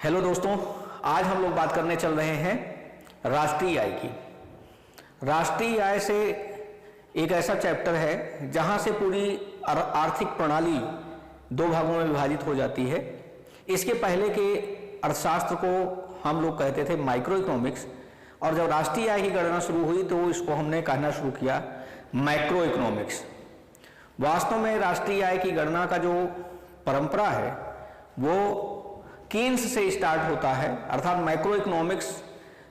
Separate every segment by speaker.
Speaker 1: Hello दोस्तों, आज हम लोग बात करने चल रहे हैं राष्ट्रीय आय की। राष्ट्रीय आय से एक ऐसा चैप्टर है जहां से पूरी आर्थिक प्रणाली दो भागों में विभाजित हो जाती है। इसके पहले के अर्थशास्त्र को हम लोग कहते थे माइक्रो इकोनॉमिक्स, और जब राष्ट्रीय आय की गणना शुरू हुई तो इसको हमने कहना शुरू किया मैक्रो इकोनॉमिक्स। वास्तव में राष्ट्रीय आय की गणना का जो परंपरा है वो कीन्स से स्टार्ट होता है, अर्थात मैक्रो इकोनॉमिक्स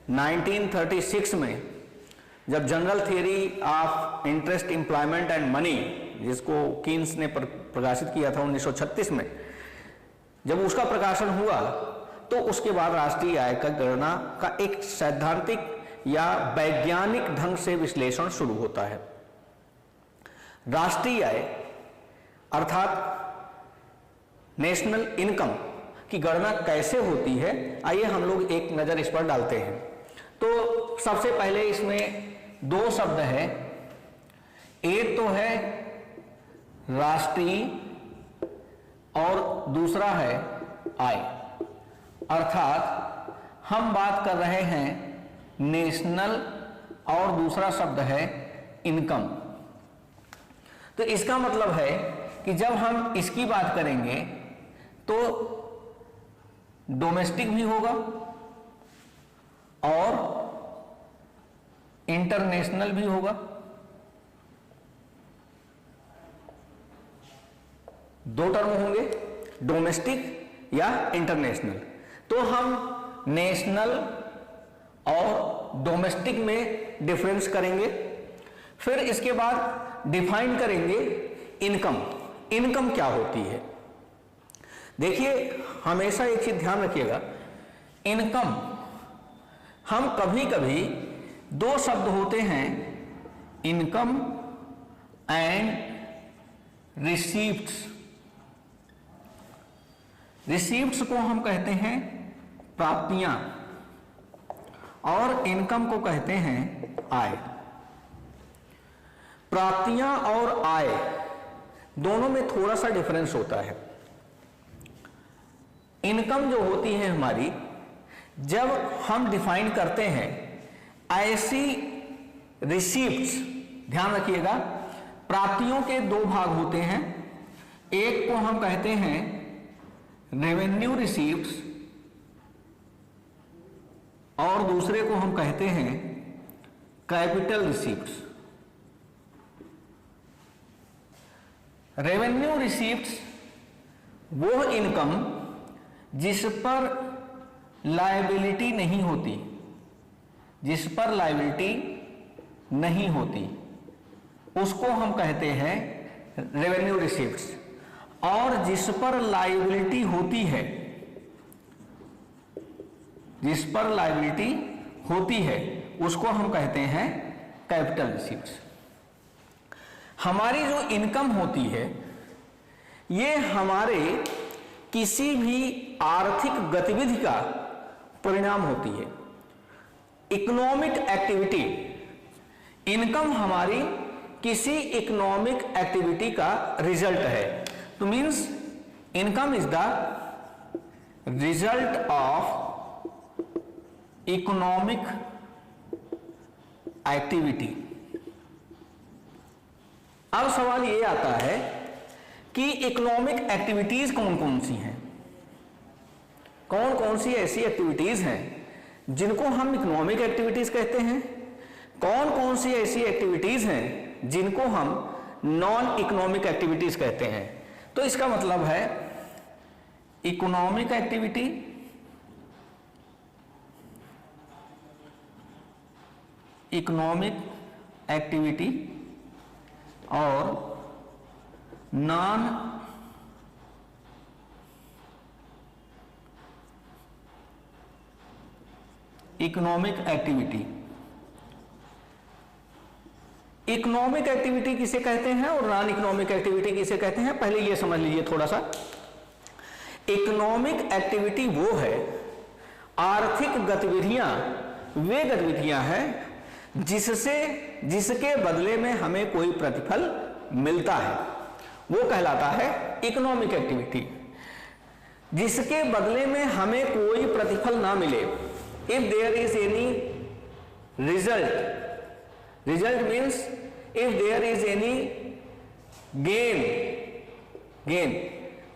Speaker 1: 1936 में जब general theory of interest, employment and money, जिसको कीन्स ने प्रकाशित किया था 1936 में, जब उसका प्रकाशन हुआ तो उसके बाद राष्ट्रीय आय का गणना का एक सैद्धांतिक या वैज्ञानिक ढंग से विश्लेषण शुरू होता है। राष्ट्रीय आय अर्थात नेशनल इनकम की गणना कैसे होती है, आइए हम लोग एक नजर इस पर डालते हैं। तो सबसे पहले इसमें दो शब्द है, एक तो है राष्ट्रीय और दूसरा है आय, अर्थात हम बात कर रहे हैं नेशनल और दूसरा शब्द है इनकम। तो इसका मतलब है कि जब हम इसकी बात करेंगे तो डोमेस्टिक भी होगा और इंटरनेशनल भी होगा। दो टर्म होंगे, डोमेस्टिक या इंटरनेशनल। तो हम नेशनल और डोमेस्टिक में डिफरेंस करेंगे, फिर इसके बाद डिफाइन करेंगे इनकम। इनकम क्या होती है? देखिए, हमेशा एक चीज ध्यान रखिएगा, इनकम हम कभी कभी दो शब्द होते हैं, इनकम एंड रिसीप्ट्स। रिसीप्ट्स को हम कहते हैं प्राप्तियां और इनकम को कहते हैं आय। प्राप्तियां और आय दोनों में थोड़ा सा डिफरेंस होता है। इनकम जो होती है हमारी, जब हम डिफाइन करते हैं ऐसी रिसीप्ट्स, ध्यान रखिएगा प्राप्तियों के दो भाग होते हैं, एक को हम कहते हैं रेवेन्यू रिसीप्ट्स और दूसरे को हम कहते हैं कैपिटल रिसीप्ट्स। रेवेन्यू रिसीप्ट्स वो इनकम जिस पर लायबिलिटी नहीं होती, जिस पर लायबिलिटी नहीं होती उसको हम कहते हैं रेवेन्यू रिसीप्ट्स, और जिस पर लायबिलिटी होती है, जिस पर लायबिलिटी होती है उसको हम कहते हैं कैपिटल रिसीप्ट्स। हमारी जो इनकम होती है ये हमारे किसी भी आर्थिक गतिविधि का परिणाम होती है, इकोनॉमिक एक्टिविटी। इनकम हमारी किसी इकोनॉमिक एक्टिविटी का रिजल्ट है। तो means income is the result of economic activity. अब सवाल ये आता है कि इकोनॉमिक एक्टिविटीज कौन कौन सी हैं, कौन कौन सी ऐसी एक्टिविटीज हैं जिनको हम इकोनॉमिक एक्टिविटीज कहते हैं, कौन कौन सी ऐसी एक्टिविटीज हैं जिनको हम नॉन इकोनॉमिक एक्टिविटीज कहते हैं। तो इसका मतलब है इकोनॉमिक एक्टिविटी, इकोनॉमिक एक्टिविटी और non economic activity. Economic activity किसे कहते हैं और नॉन इकोनॉमिक एक्टिविटी किसे कहते हैं, पहले ये समझ लीजिए थोड़ा सा। इकोनॉमिक एक्टिविटी वो है, आर्थिक गतिविधियां वे गतिविधियां हैं जिसके बदले में हमें कोई प्रतिफल मिलता है, वो कहलाता है इकोनॉमिक एक्टिविटी। जिसके बदले में हमें कोई प्रतिफल ना मिले। If there is any result, result means if there is any gain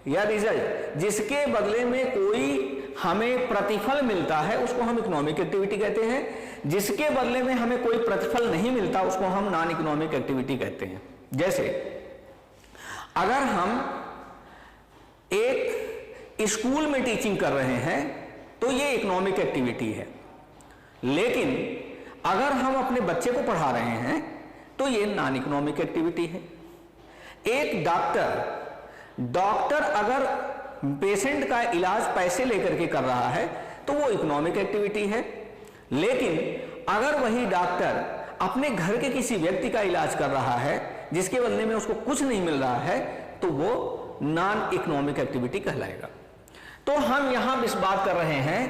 Speaker 1: या रिजल्ट, जिसके बदले में कोई हमें प्रतिफल मिलता है उसको हम इकोनॉमिक एक्टिविटी कहते हैं। जिसके बदले में हमें कोई प्रतिफल नहीं मिलता उसको हम नॉन इकोनॉमिक एक्टिविटी कहते हैं। जैसे अगर हम एक स्कूल में टीचिंग कर रहे हैं तो ये इकोनॉमिक एक्टिविटी है, लेकिन अगर हम अपने बच्चे को पढ़ा रहे हैं तो ये नॉन इकोनॉमिक एक्टिविटी है। एक डॉक्टर अगर पेशेंट का इलाज पैसे लेकर के कर रहा है तो वो इकोनॉमिक एक्टिविटी है, लेकिन अगर वही डॉक्टर अपने घर के किसी व्यक्ति का इलाज कर रहा है जिसके बदले में उसको कुछ नहीं मिल रहा है तो वो नॉन इकोनॉमिक एक्टिविटी कहलाएगा। तो हम यहां इस बात कर रहे हैं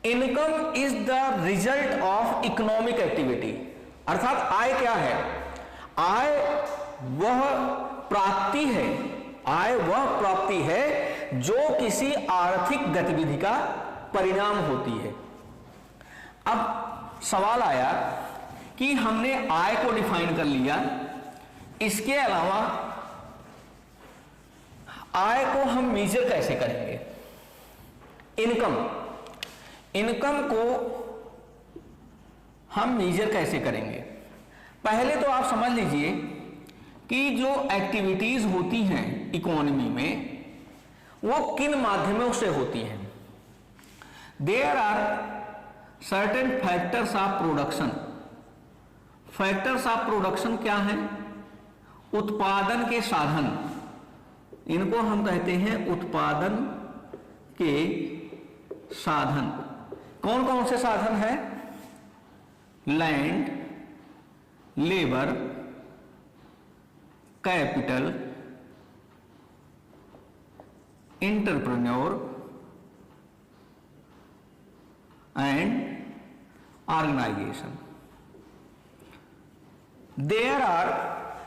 Speaker 1: income is the result of economic activity, अर्थात आय क्या है? आय वह प्राप्ति है, आय वह प्राप्ति है जो किसी आर्थिक गतिविधि का परिणाम होती है। अब सवाल आया कि हमने आय को डिफाइन कर लिया, इसके अलावा आय को हम मेजर कैसे करेंगे? इनकम को हम मेजर कैसे करेंगे? पहले तो आप समझ लीजिए कि जो एक्टिविटीज होती हैं इकोनॉमी में वो किन माध्यमों से होती हैं। There are certain factors of production. Factors of production क्या हैं? उत्पादन के साधन, इनको हम कहते हैं उत्पादन के साधन। कौन कौन से साधन हैं? Land, labour, capital, entrepreneur and organisation. There are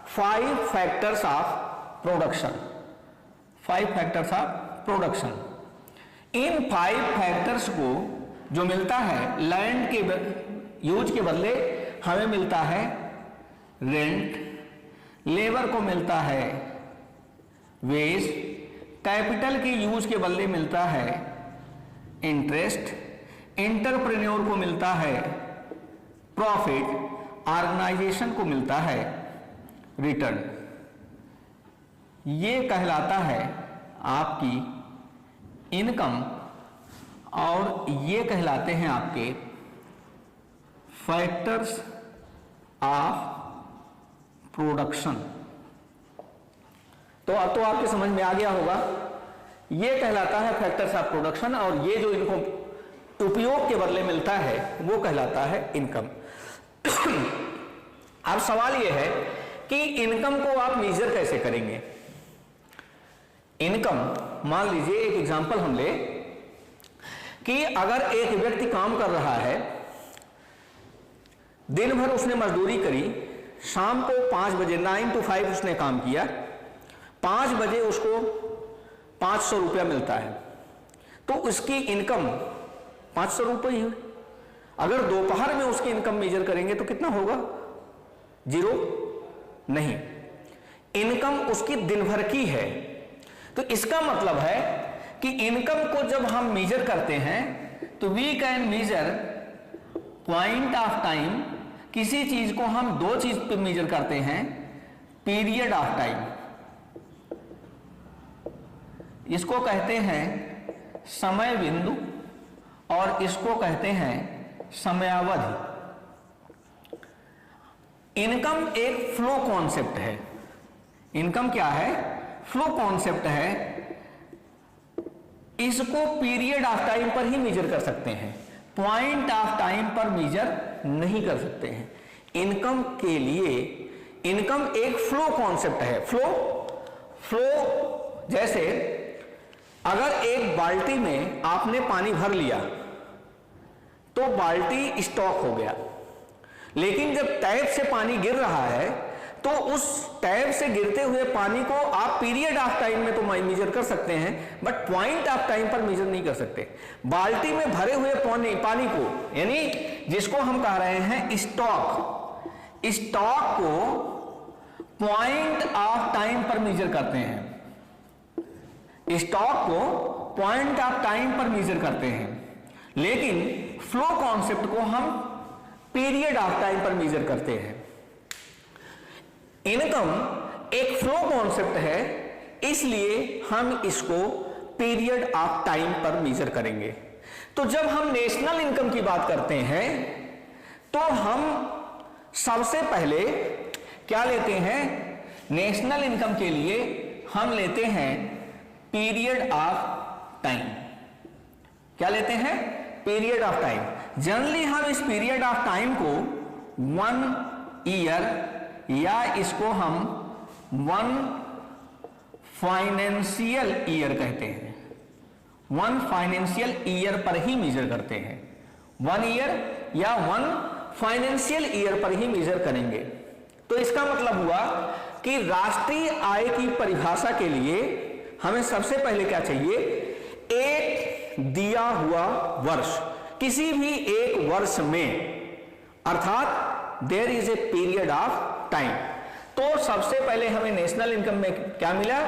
Speaker 1: 5 factors of production. 5 factors of production. इन 5 फैक्टर्स को जो मिलता है, लैंड के यूज के बदले हमें मिलता है रेंट, लेबर को मिलता है वेज, कैपिटल के यूज के बदले मिलता है इंटरेस्ट, एंटरप्रेन्योर को मिलता है प्रॉफिट, ऑर्गेनाइजेशन को मिलता है रिटर्न। ये कहलाता है आपकी इनकम और ये कहलाते हैं आपके फैक्टर्स ऑफ प्रोडक्शन। तो अब तो आपके समझ में आ गया होगा, ये कहलाता है फैक्टर्स ऑफ प्रोडक्शन और ये जो इनको उपयोग के बदले मिलता है वो कहलाता है इनकम। अब सवाल ये है कि इनकम को आप मेजर कैसे करेंगे? इनकम, मान लीजिए एक एग्जांपल हम ले कि अगर एक व्यक्ति काम कर रहा है, दिन भर उसने मजदूरी करी, शाम को 5 बजे 9 to 5 उसने काम किया, 5 बजे उसको 500 रुपया मिलता है, तो उसकी इनकम 500 रुपये ही है। अगर दोपहर में उसकी इनकम मेजर करेंगे तो कितना होगा? 0 नहीं, इनकम उसकी दिन भर की है। तो इसका मतलब है कि इनकम को जब हम मेजर करते हैं तो we can measure point of time. किसी चीज को हम 2 चीज पे मेजर करते हैं, पीरियड ऑफ टाइम, इसको कहते हैं समय बिंदु और इसको कहते हैं समयावधि। इनकम एक फ्लो कॉन्सेप्ट है। इनकम क्या है? फ्लो कॉन्सेप्ट है। इसको पीरियड ऑफ टाइम पर ही मेजर कर सकते हैं, पॉइंट ऑफ टाइम पर मेजर नहीं कर सकते हैं। इनकम के लिए इनकम एक फ्लो कॉन्सेप्ट है। फ्लो जैसे अगर एक बाल्टी में आपने पानी भर लिया तो बाल्टी स्टॉक हो गया, लेकिन जब टैप से पानी गिर रहा है तो उस टैप से गिरते हुए पानी को आप पीरियड ऑफ टाइम में तो मेजर कर सकते हैं, बट पॉइंट ऑफ टाइम पर मेजर नहीं कर सकते। बाल्टी में भरे हुए पानी को, यानी जिसको हम कह रहे हैं स्टॉक, स्टॉक को पॉइंट ऑफ टाइम पर मेजर करते हैं, स्टॉक को पॉइंट ऑफ टाइम पर मेजर करते हैं, लेकिन फ्लो कॉन्सेप्ट को हम पीरियड ऑफ टाइम पर मेजर करते हैं। इनकम एक फ्लो कॉन्सेप्ट है, इसलिए हम इसको पीरियड ऑफ टाइम पर मेजर करेंगे। तो जब हम नेशनल इनकम की बात करते हैं तो हम सबसे पहले क्या लेते हैं, नेशनल इनकम के लिए हम लेते हैं पीरियड ऑफ टाइम। क्या लेते हैं, पीरियड ऑफ टाइम। जनरली हम इस पीरियड ऑफ टाइम को 1 ईयर या इसको हम 1 फाइनेंशियल ईयर कहते हैं, 1 फाइनेंशियल ईयर पर ही मेजर करते हैं। 1 ईयर या 1 फाइनेंशियल ईयर पर ही मेजर करेंगे। तो इसका मतलब हुआ कि राष्ट्रीय आय की परिभाषा के लिए हमें सबसे पहले क्या चाहिए, एक दिया हुआ वर्ष, किसी भी एक वर्ष में, अर्थात there is a period of time. तो सबसे पहले हमें नेशनल इनकम में क्या मिला,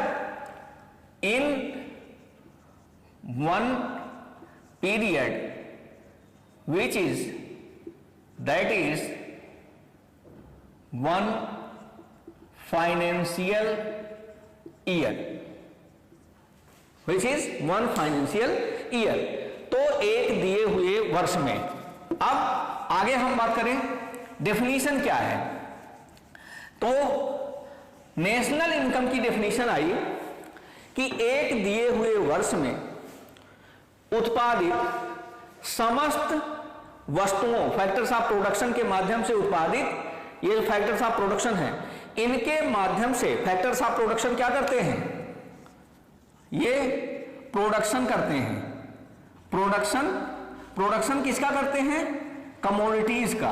Speaker 1: in 1 period which is that is 1 financial year, which is 1 financial year. तो एक दिए हुए वर्ष में। अब आगे हम बात करें डेफिनेशन क्या है। तो नेशनल इनकम की डेफिनेशन आई कि एक दिए हुए वर्ष में उत्पादित समस्त वस्तुओं, फैक्टर्स ऑफ प्रोडक्शन के माध्यम से उत्पादित, ये जो फैक्टर्स ऑफ प्रोडक्शन है, इनके माध्यम से फैक्टर्स ऑफ प्रोडक्शन क्या करते हैं, ये प्रोडक्शन करते हैं। प्रोडक्शन किसका करते हैं, कमोडिटीज का,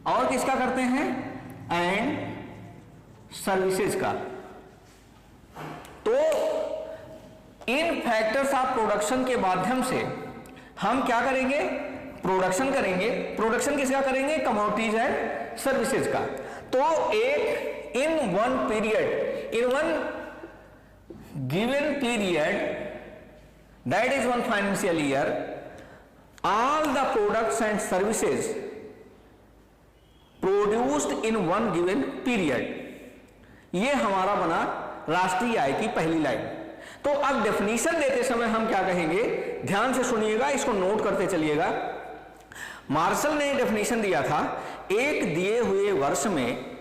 Speaker 1: और किसका करते हैं, एंड सर्विसेज का। तो इन फैक्टर्स ऑफ प्रोडक्शन के माध्यम से हम क्या करेंगे, प्रोडक्शन करेंगे। प्रोडक्शन किसका करेंगे, कमोडिटीज एंड सर्विसेज का। तो एक इन 1 period, in 1 given period, that is 1 financial year, all the products and services produced in 1 given period, ये हमारा बना राष्ट्रीय आय की पहली लाइन। तो अब डेफिनेशन देते समय हम क्या कहेंगे, ध्यान से सुनिएगा, इसको नोट करते चलिएगा। मार्शल ने डेफिनेशन दिया था, एक दिए हुए वर्ष में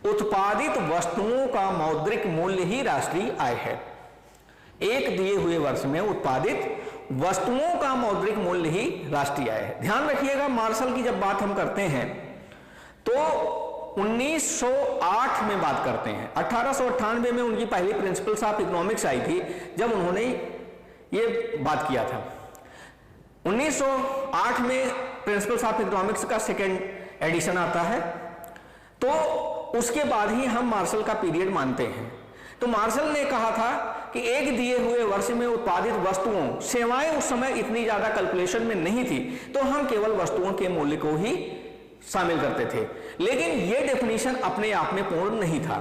Speaker 1: उत्पादित वस्तुओं का मौद्रिक मूल्य ही राष्ट्रीय आय है। एक दिए हुए वर्ष में उत्पादित वस्तुओं का मौद्रिक मूल्य ही राष्ट्रीय आय है। ध्यान रखिएगा, मार्शल की जब बात हम करते हैं तो 1908 में बात करते हैं। 1898 में उनकी पहली प्रिंसिपल्स ऑफ इकोनॉमिक्स आई थी, जब उन्होंने ये बात किया था। 1908 में प्रिंसिपल्स ऑफ इकोनॉमिक्स का 2nd एडिशन आता है, तो उसके बाद ही हम मार्शल का पीरियड मानते हैं। तो मार्शल ने कहा था कि एक दिए हुए वर्ष में उत्पादित वस्तुओं, सेवाएं उस समय इतनी ज्यादा कैलकुलेशन में नहीं थी, तो हम केवल वस्तुओं के मूल्य को ही शामिल करते थे। लेकिन यह डेफिनेशन अपने आप में पूर्ण नहीं था।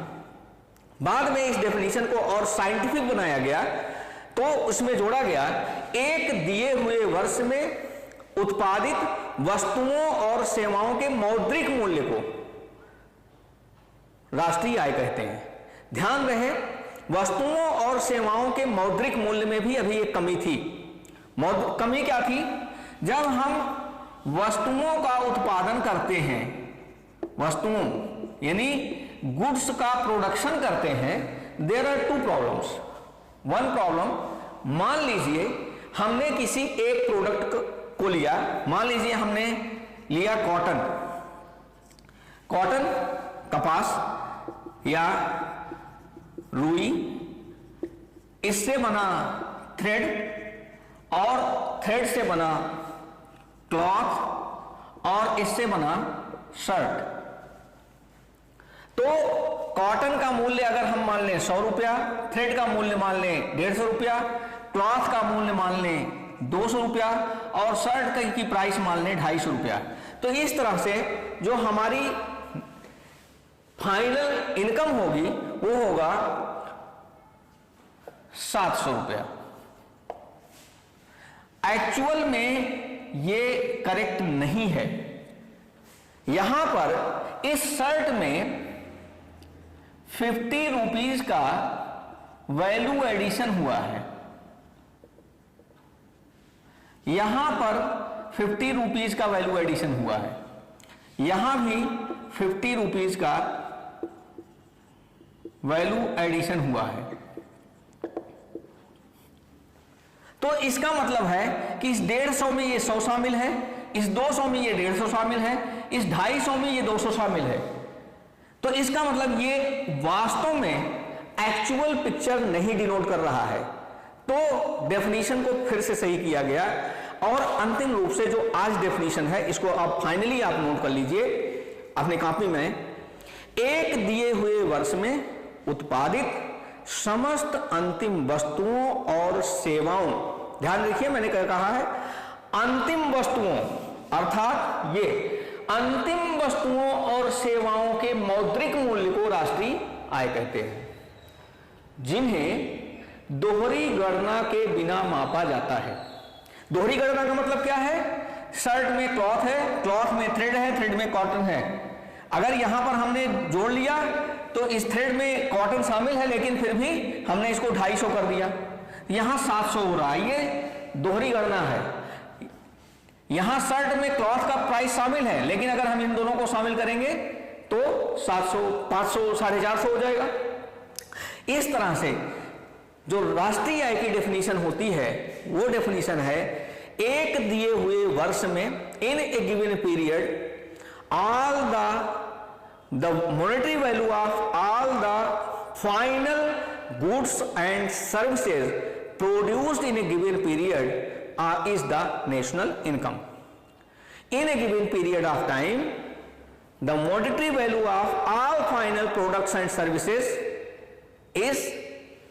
Speaker 1: बाद में इस डेफिनेशन को और साइंटिफिक बनाया गया, तो उसमें जोड़ा गया एक दिए हुए वर्ष में उत्पादित वस्तुओं और सेवाओं के मौद्रिक मूल्य को राष्ट्रीय आय कहते हैं। ध्यान रहे, वस्तुओं और सेवाओं के मौद्रिक मूल्य में भी अभी एक कमी थी। कमी क्या थी, जब हम वस्तुओं का उत्पादन करते हैं, वस्तुओं यानी गुड्स का प्रोडक्शन करते हैं, देयर आर 2 प्रॉब्लम्स। 1 प्रॉब्लम, मान लीजिए हमने किसी एक प्रोडक्ट को लिया, मान लीजिए हमने लिया कॉटन, कपास या रुई, इससे बना थ्रेड, और थ्रेड से बना क्लॉथ, और इससे बना शर्ट। तो कॉटन का मूल्य अगर हम मान लें 100 रुपया, थ्रेड का मूल्य मान लें 150 रुपया, क्लॉथ का मूल्य मान लें 200 रुपया और शर्ट की प्राइस मान लें 250 रुपया। तो इस तरह से जो हमारी फाइनल इनकम होगी वो होगा 700 रुपया। एक्चुअल में ये करेक्ट नहीं है। यहां पर इस शर्ट में 50 रुपीज का वैल्यू एडिशन हुआ है, यहां पर 50 रुपीज का वैल्यू एडिशन हुआ है, यहां भी 50 रुपीज का वैल्यू एडिशन हुआ है। तो इसका मतलब है कि इस 150 में ये 100 शामिल है, इस 200 में ये 150 शामिल है, इस 250 में ये 200 शामिल है। तो इसका मतलब ये वास्तव में एक्चुअल पिक्चर नहीं डिनोट कर रहा है। तो डेफिनेशन को फिर से सही किया गया और अंतिम रूप से जो आज डेफिनेशन है इसको आप फाइनली आप नोट कर लीजिए अपनी कॉपी में। एक दिए हुए वर्ष में उत्पादित समस्त अंतिम वस्तुओं और सेवाओं, ध्यान रखिए मैंने क्या कहा है, अंतिम वस्तुओं अर्थात ये अंतिम वस्तुओं और सेवाओं के मौद्रिक मूल्य को राष्ट्रीय आय कहते हैं, जिन्हें दोहरी गणना के बिना मापा जाता है। दोहरी गणना का मतलब क्या है? शर्ट में क्लॉथ है, क्लॉथ में थ्रेड है, थ्रेड में कॉटन है। अगर यहां पर हमने जोड़ लिया तो इस थ्रेड में कॉटन शामिल है लेकिन फिर भी हमने इसको 250 कर दिया, यहां 700 हो रहा है, ये दोहरी गणना है। यहां शर्ट में क्लॉथ का प्राइस शामिल है लेकिन अगर हम इन दोनों को शामिल करेंगे तो 700, 500, 450 हो जाएगा। इस तरह से जो राष्ट्रीय आय की डेफिनेशन होती है वो डेफिनेशन है एक दिए हुए वर्ष में in a given period all the monetary value of all the final goods and services produced in a given period is the national income. In a given period of time, the monetary value of all final products and services is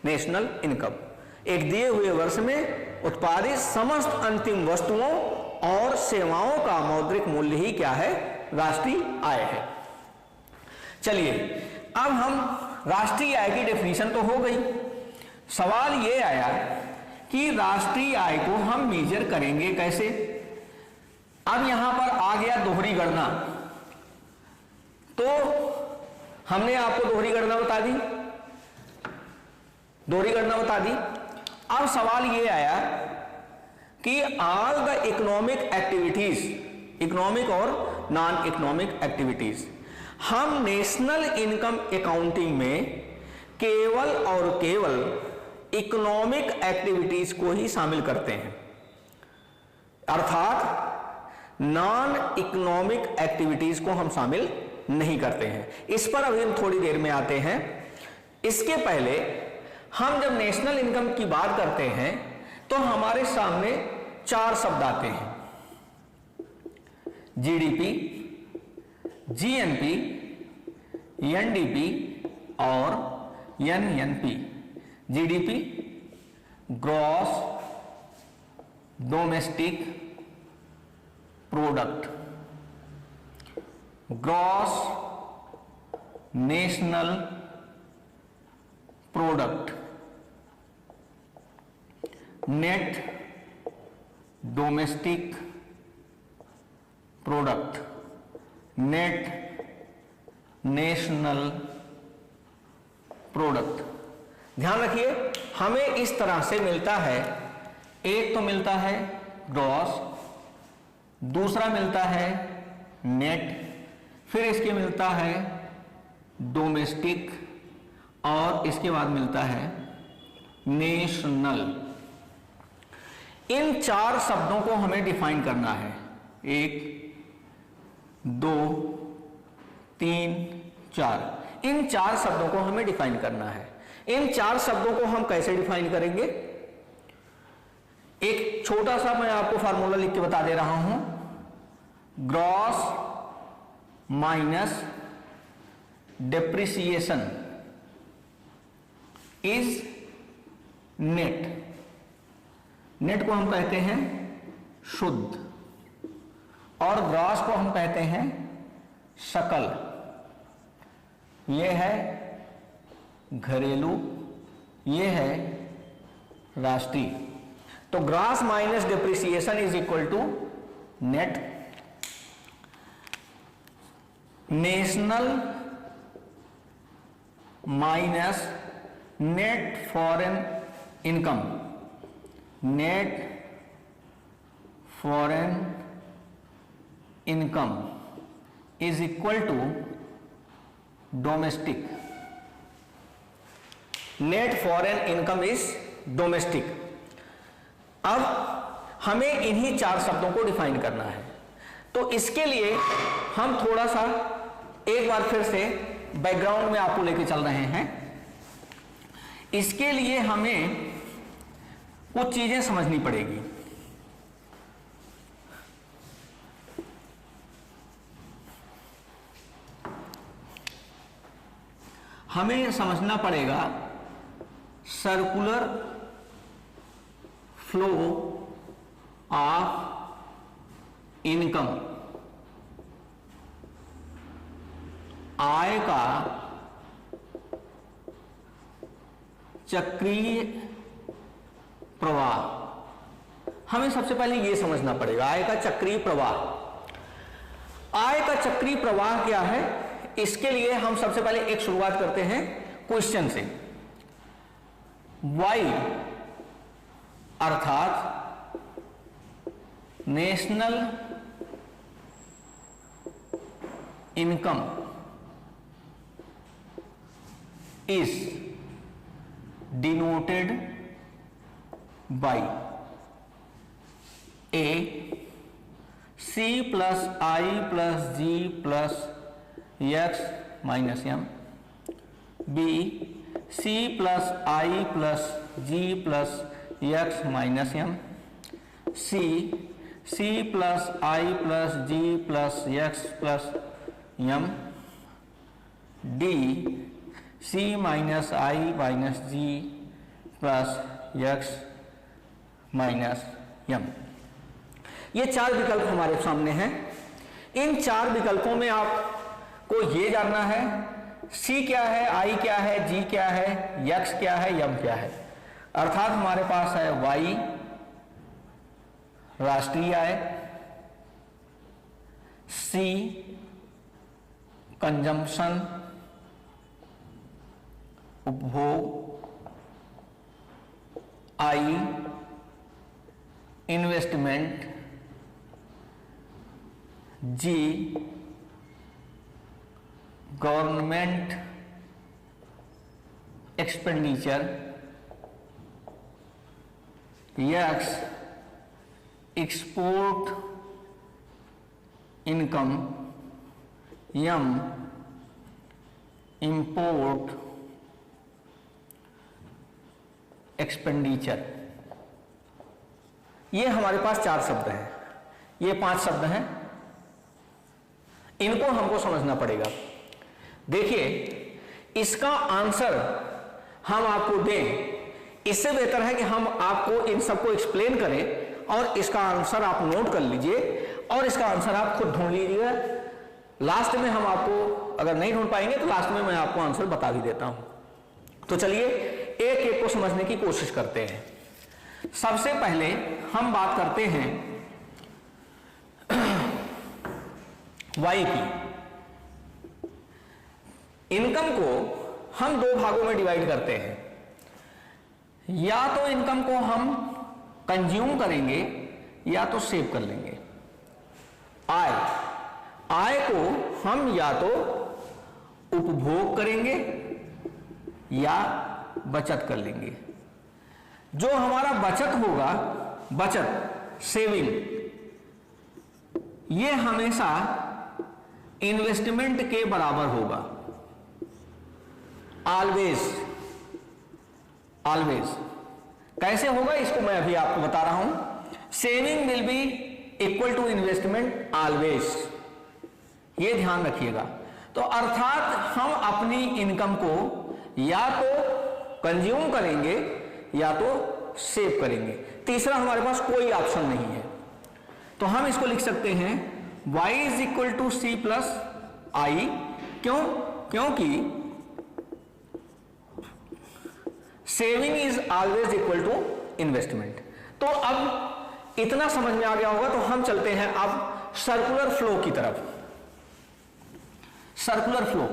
Speaker 1: national income. एक दिए हुए वर्ष में उत्पादित समस्त अंतिम वस्तुओं और सेवाओं का मौद्रिक मूल्य ही क्या है? राष्ट्रीय आय है। चलिए अब हम राष्ट्रीय आय की डेफिनेशन तो हो गई, सवाल ये आया कि राष्ट्रीय आय को हम मेजर करेंगे कैसे। अब यहां पर आ गया दोहरी गणना, तो हमने आपको दोहरी गणना बता दी, दोहरी गणना बता दी। अब सवाल ये आया कि all the economic activities, economic और नॉन इकोनॉमिक एक्टिविटीज, हम नेशनल इनकम अकाउंटिंग में केवल और केवल इकोनॉमिक एक्टिविटीज को ही शामिल करते हैं, अर्थात नॉन इकोनॉमिक एक्टिविटीज को हम शामिल नहीं करते हैं। इस पर अभी हम थोड़ी देर में आते हैं। इसके पहले हम जब नेशनल इनकम की बात करते हैं तो हमारे सामने 4 शब्द आते हैं, जीडीपी, जीएनपी, एनडीपी और NNP. GDP gross domestic product, gross national product, net domestic product, net national product. ध्यान रखिए हमें इस तरह से मिलता है, एक तो मिलता है ग्रॉस, दूसरा मिलता है नेट, फिर इसके मिलता है डोमेस्टिक और इसके बाद मिलता है नेशनल। इन 4 शब्दों को हमें डिफाइन करना है, 1 2 3 4। इन 4 शब्दों को हमें डिफाइन करना है। इन 4 शब्दों को हम कैसे डिफाइन करेंगे? एक छोटा सा मैं आपको फार्मूला लिख के बता दे रहा हूं, gross minus depreciation is net. Net को हम कहते हैं शुद्ध और ग्रॉस को हम कहते हैं सकल। यह है घरेलू, यह है राष्ट्रीय। तो gross minus depreciation is equal to net. National minus net foreign income, net foreign income is equal to domestic. Net foreign income is domestic. अब हमें इन्हीं चार शब्दों को डिफाइन करना है। तो इसके लिए हम थोड़ा सा एक बार फिर से बैकग्राउंड में आपको लेके चल रहे हैं। इसके लिए हमें कुछ चीजें समझनी पड़ेगी। हमें समझना पड़ेगा सर्कुलर फ्लो ऑफ इनकम, आय का चक्रीय प्रवाह। हमें सबसे पहले यह समझना पड़ेगा आय का चक्रीय प्रवाह। आय का चक्रीय प्रवाह क्या है, इसके लिए हम सबसे पहले एक शुरुआत करते हैं क्वेश्चन से। वाई अर्थात national income is denoted by A C plus I plus G plus X minus M, B C plus I plus G plus X minus M, C plus I plus G plus X plus M, D C minus I minus G plus X minus M. ये चार विकल्प हमारे सामने हैं। इन चार विकल्पों में आपको ये जानना है सी क्या है, आई क्या है, जी क्या है, एक्स क्या है, एम क्या है। अर्थात हमारे पास है वाई राष्ट्रीय आय, सी कंजम्पशन उपभोग, I investment, G government expenditure, X export income, M import expenditure. ये हमारे पास चार शब्द हैं, ये पांच शब्द हैं, इनको हमको समझना पड़ेगा। देखिए इसका आंसर हम आपको दें, इससे बेहतर है कि हम आपको इन सबको एक्सप्लेन करें और इसका आंसर आप नोट कर लीजिए और इसका आंसर आप खुद ढूंढ लीजिएगा। लास्ट में हम आपको अगर नहीं ढूंढ पाएंगे तो लास्ट में मैं आपको आंसर बता भी देता हूं। तो चलिए एक एक को समझने की कोशिश करते हैं। सबसे पहले हम बात करते हैं वाई की। इनकम को हम दो भागों में डिवाइड करते हैं, या तो इनकम को हम कंज्यूम करेंगे या तो सेव कर लेंगे। आय को हम या तो उपभोग करेंगे या बचत कर लेंगे। जो हमारा बचत होगा, बचत सेविंग, ये हमेशा इन्वेस्टमेंट के बराबर होगा। ऑलवेज कैसे होगा इसको मैं अभी आपको बता रहा हूं। Saving will be equal to investment always, ये ध्यान रखिएगा। तो अर्थात हम अपनी इनकम को या तो कंज्यूम करेंगे या तो सेव करेंगे, तीसरा हमारे पास कोई ऑप्शन नहीं है। तो हम इसको लिख सकते हैं y is equal to C plus I. क्यों? क्योंकि saving is always equal to investment. तो अब इतना समझ में आ गया होगा, तो हम चलते हैं अब सर्कुलर फ्लो की तरफ। सर्कुलर फ्लो,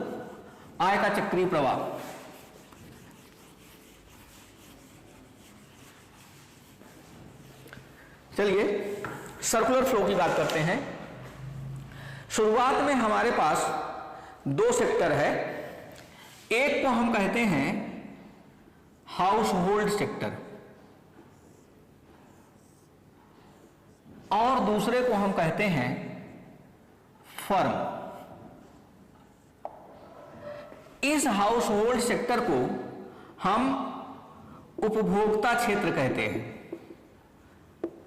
Speaker 1: आय का चक्रीय प्रवाह। चलिए सर्कुलर फ्लो की बात करते हैं। शुरुआत में हमारे पास दो सेक्टर है, एक को हम कहते हैं हाउस होल्ड सेक्टर और दूसरे को हम कहते हैं फर्म। इस हाउस होल्ड सेक्टर को हम उपभोक्ता क्षेत्र कहते हैं,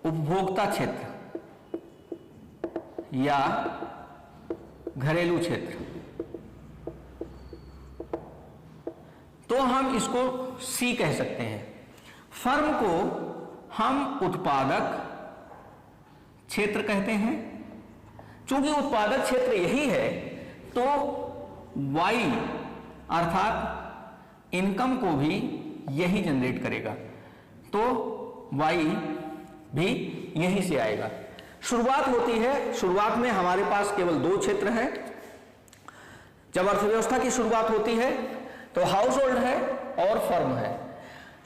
Speaker 1: उपभोक्ता क्षेत्र या घरेलू क्षेत्र। तो हम इसको सी कह सकते हैं। फर्म को हम उत्पादक क्षेत्र कहते हैं। चूंकि उत्पादक क्षेत्र यही है तो वाई अर्थात इनकम को भी यही जनरेट करेगा, तो वाई भी यहीं से आएगा। शुरुआत होती है, शुरुआत में हमारे पास केवल दो क्षेत्र है। जब अर्थव्यवस्था की शुरुआत होती है तो हाउस होल्ड है और फर्म है।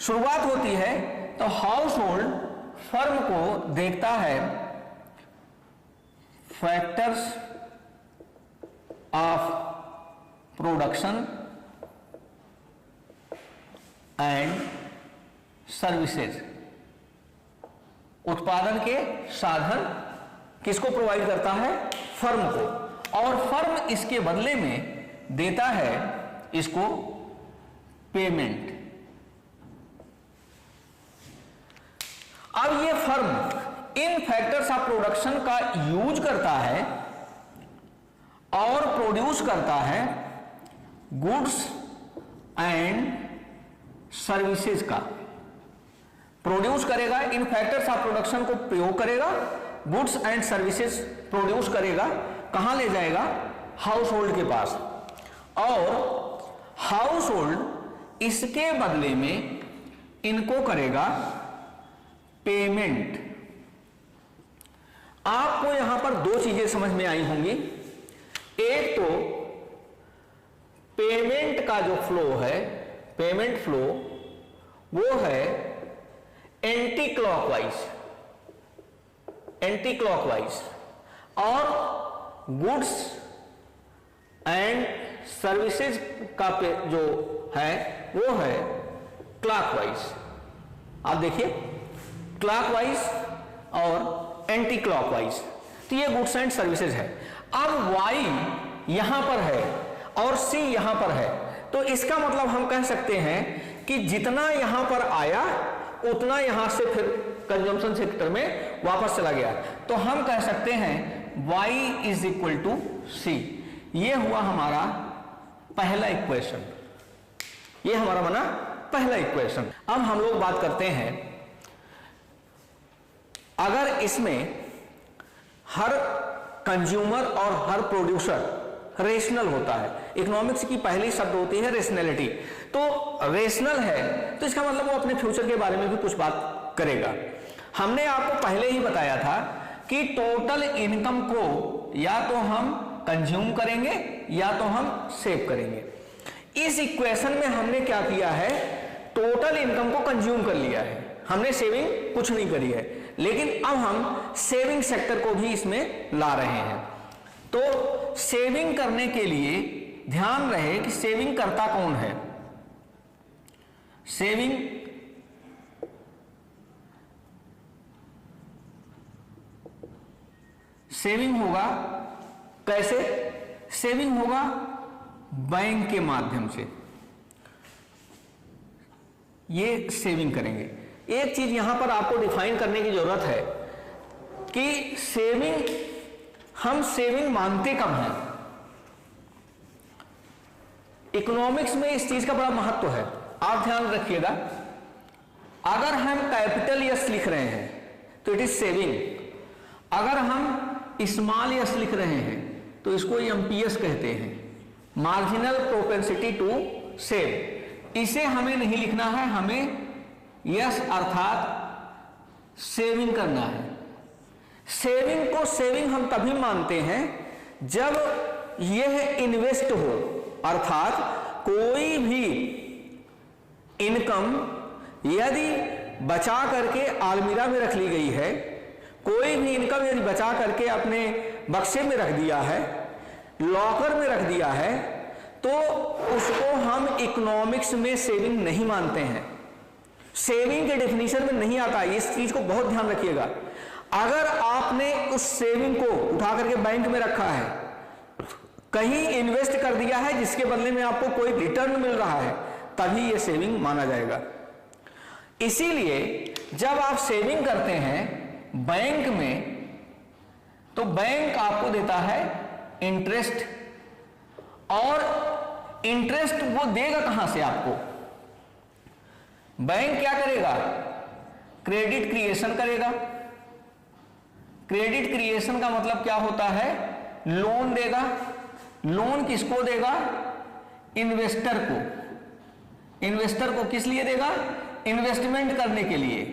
Speaker 1: शुरुआत होती है तो हाउस होल्ड फर्म को देखता है factors of production and services. उत्पादन के साधन किसको प्रोवाइड करता है? फर्म को, और फर्म इसके बदले में देता है इसको पेमेंट। अब ये firm in factors of production का यूज करता है और प्रोड्यूस करता है गुड्स एंड सर्विसेज का। प्रोड्यूस करेगा, इन फैक्टर्स ऑफ प्रोडक्शन को प्रयोग करेगा, गुड्स एंड सर्विसेज प्रोड्यूस करेगा, कहां ले जाएगा? हाउस होल्ड के पास, और हाउस होल्ड इसके बदले में इनको करेगा पेमेंट। आपको यहां पर दो चीजें समझ में आई होंगी। एक तो पेमेंट का जो फ्लो है, पेमेंट फ्लो वो है एंटी क्लॉकवाइज, एंटी क्लॉकवाइज, और गुड्स एंड सर्विसेज का जो है वो है क्लॉकवाइज। आप देखिए क्लॉकवाइज और एंटी क्लॉकवाइज, तो ये गुड्स एंड सर्विसेज है। अब वाई यहां पर है और सी यहां पर है, तो इसका मतलब हम कह सकते हैं कि जितना यहां पर आया उतना यहां से फिर कंजम्पशन सेक्टर में वापस चला गया। तो हम कह सकते हैं y इज इक्वल टू सी। ये हुआ हमारा पहला इक्वेशन, ये हमारा बना पहला इक्वेशन। अब हम लोग बात करते हैं, अगर इसमें हर कंज्यूमर और हर प्रोड्यूसर रेशनल होता है, इकोनॉमिक्स की पहली शब्द होती है रेशनैलिटी, तो रेशनल है तो इसका मतलब वो अपने फ्यूचर के बारे में भी कुछ बात करेगा। हमने आपको पहले ही बताया था कि टोटल इनकम को या तो हम कंज्यूम करेंगे या तो हम सेव करेंगे। इस इक्वेशन में हमने क्या किया है? टोटल इनकम को कंज्यूम कर लिया है, हमने सेविंग कुछ नहीं करी है, लेकिन अब हम सेविंग सेक्टर को भी इसमें ला रहे हैं। तो सेविंग करने के लिए ध्यान रहे कि सेविंग करता कौन है। सेविंग होगा कैसे? सेविंग होगा बैंक के माध्यम से, ये सेविंग करेंगे। एक चीज यहां पर आपको डिफाइन करने की जरूरत है कि सेविंग, हम सेविंग मानते कब हैं? इकोनॉमिक्स में इस चीज का बड़ा महत्व है, आप ध्यान रखिएगा। अगर हम कैपिटल यस लिख रहे हैं तो इट इज सेविंग, अगर हम स्मॉल यस लिख रहे हैं तो इसको एमपीएस कहते हैं, मार्जिनल प्रोपेंसिटी टू सेव। इसे हमें नहीं लिखना है, हमें यस अर्थात सेविंग करना है। सेविंग को सेविंग हम तभी मानते हैं जब यह इन्वेस्ट हो, अर्थात कोई भी इनकम यदि बचा करके अलमीरा में रख ली गई है, कोई भी इनकम यदि बचा करके अपने बक्से में रख दिया है, लॉकर में रख दिया है, तो उसको हम इकोनॉमिक्स में सेविंग नहीं मानते हैं। सेविंग के डेफिनेशन में नहीं आता, इस चीज को बहुत ध्यान रखिएगा। अगर आपने उस सेविंग को उठा करके बैंक में रखा है, कहीं इन्वेस्ट कर दिया है जिसके बदले में आपको कोई रिटर्न मिल रहा है, तभी यह सेविंग माना जाएगा। इसीलिए जब आप सेविंग करते हैं बैंक में, तो बैंक आपको देता है इंटरेस्ट, और इंटरेस्ट वो देगा कहां से आपको? बैंक क्या करेगा? क्रेडिट क्रिएशन करेगा। क्रेडिट क्रिएशन का मतलब क्या होता है? लोन देगा। लोन किसको देगा? इन्वेस्टर को। इन्वेस्टर को किस लिए देगा? इन्वेस्टमेंट करने के लिए।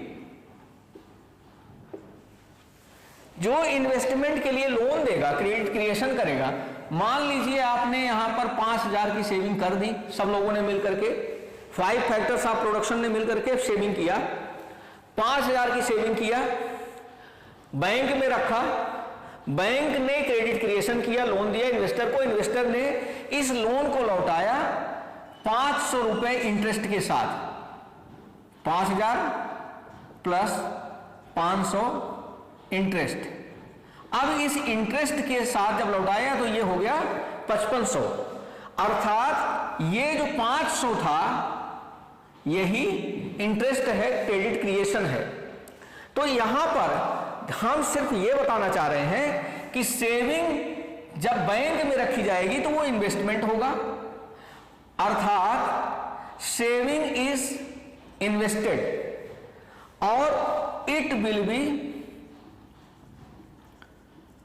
Speaker 1: जो इन्वेस्टमेंट के लिए लोन देगा, क्रेडिट क्रिएशन करेगा। मान लीजिए आपने यहां पर 5,000 की सेविंग कर दी, सब लोगों ने मिलकर के, 5 फैक्टर्स ऑफ प्रोडक्शन ने मिलकर के सेविंग किया, 5,000 की सेविंग किया, बैंक में रखा, बैंक ने क्रेडिट क्रिएशन किया, लोन दिया इन्वेस्टर को, इन्वेस्टर ने इस लोन को लौटाया 500 रुपए इंटरेस्ट के साथ। 5,000 प्लस 500 इंटरेस्ट। अब इस इंटरेस्ट के साथ जब लौटाया तो ये हो गया 5500, अर्थात ये जो 500 था यही इंटरेस्ट है, क्रेडिट क्रिएशन है। तो यहां पर हम सिर्फ ये बताना चाह रहे हैं कि सेविंग जब बैंक में रखी जाएगी तो वो इन्वेस्टमेंट होगा, अर्थात सेविंग इज इन्वेस्टेड और इट विल बी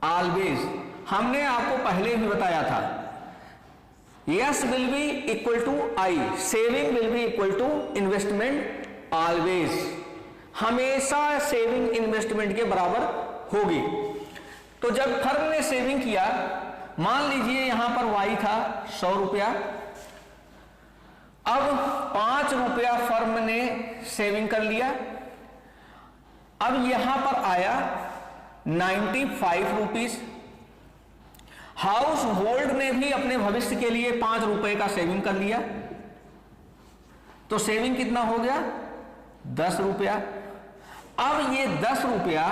Speaker 1: ऑलवेज। हमने आपको पहले भी बताया था, S will be equal to I, saving will be equal to investment always. हमेशा सेविंग इन्वेस्टमेंट के बराबर होगी। तो जब फर्म ने सेविंग किया, मान लीजिए यहां पर वाई था 100 रुपया, अब 5 रुपया फर्म ने सेविंग कर लिया, अब यहां पर आया 95 रुपीज। हाउस होल्ड ने भी अपने भविष्य के लिए 5 रुपए का सेविंग कर लिया, तो सेविंग कितना हो गया? 10 रुपया। अब ये 10 रुपया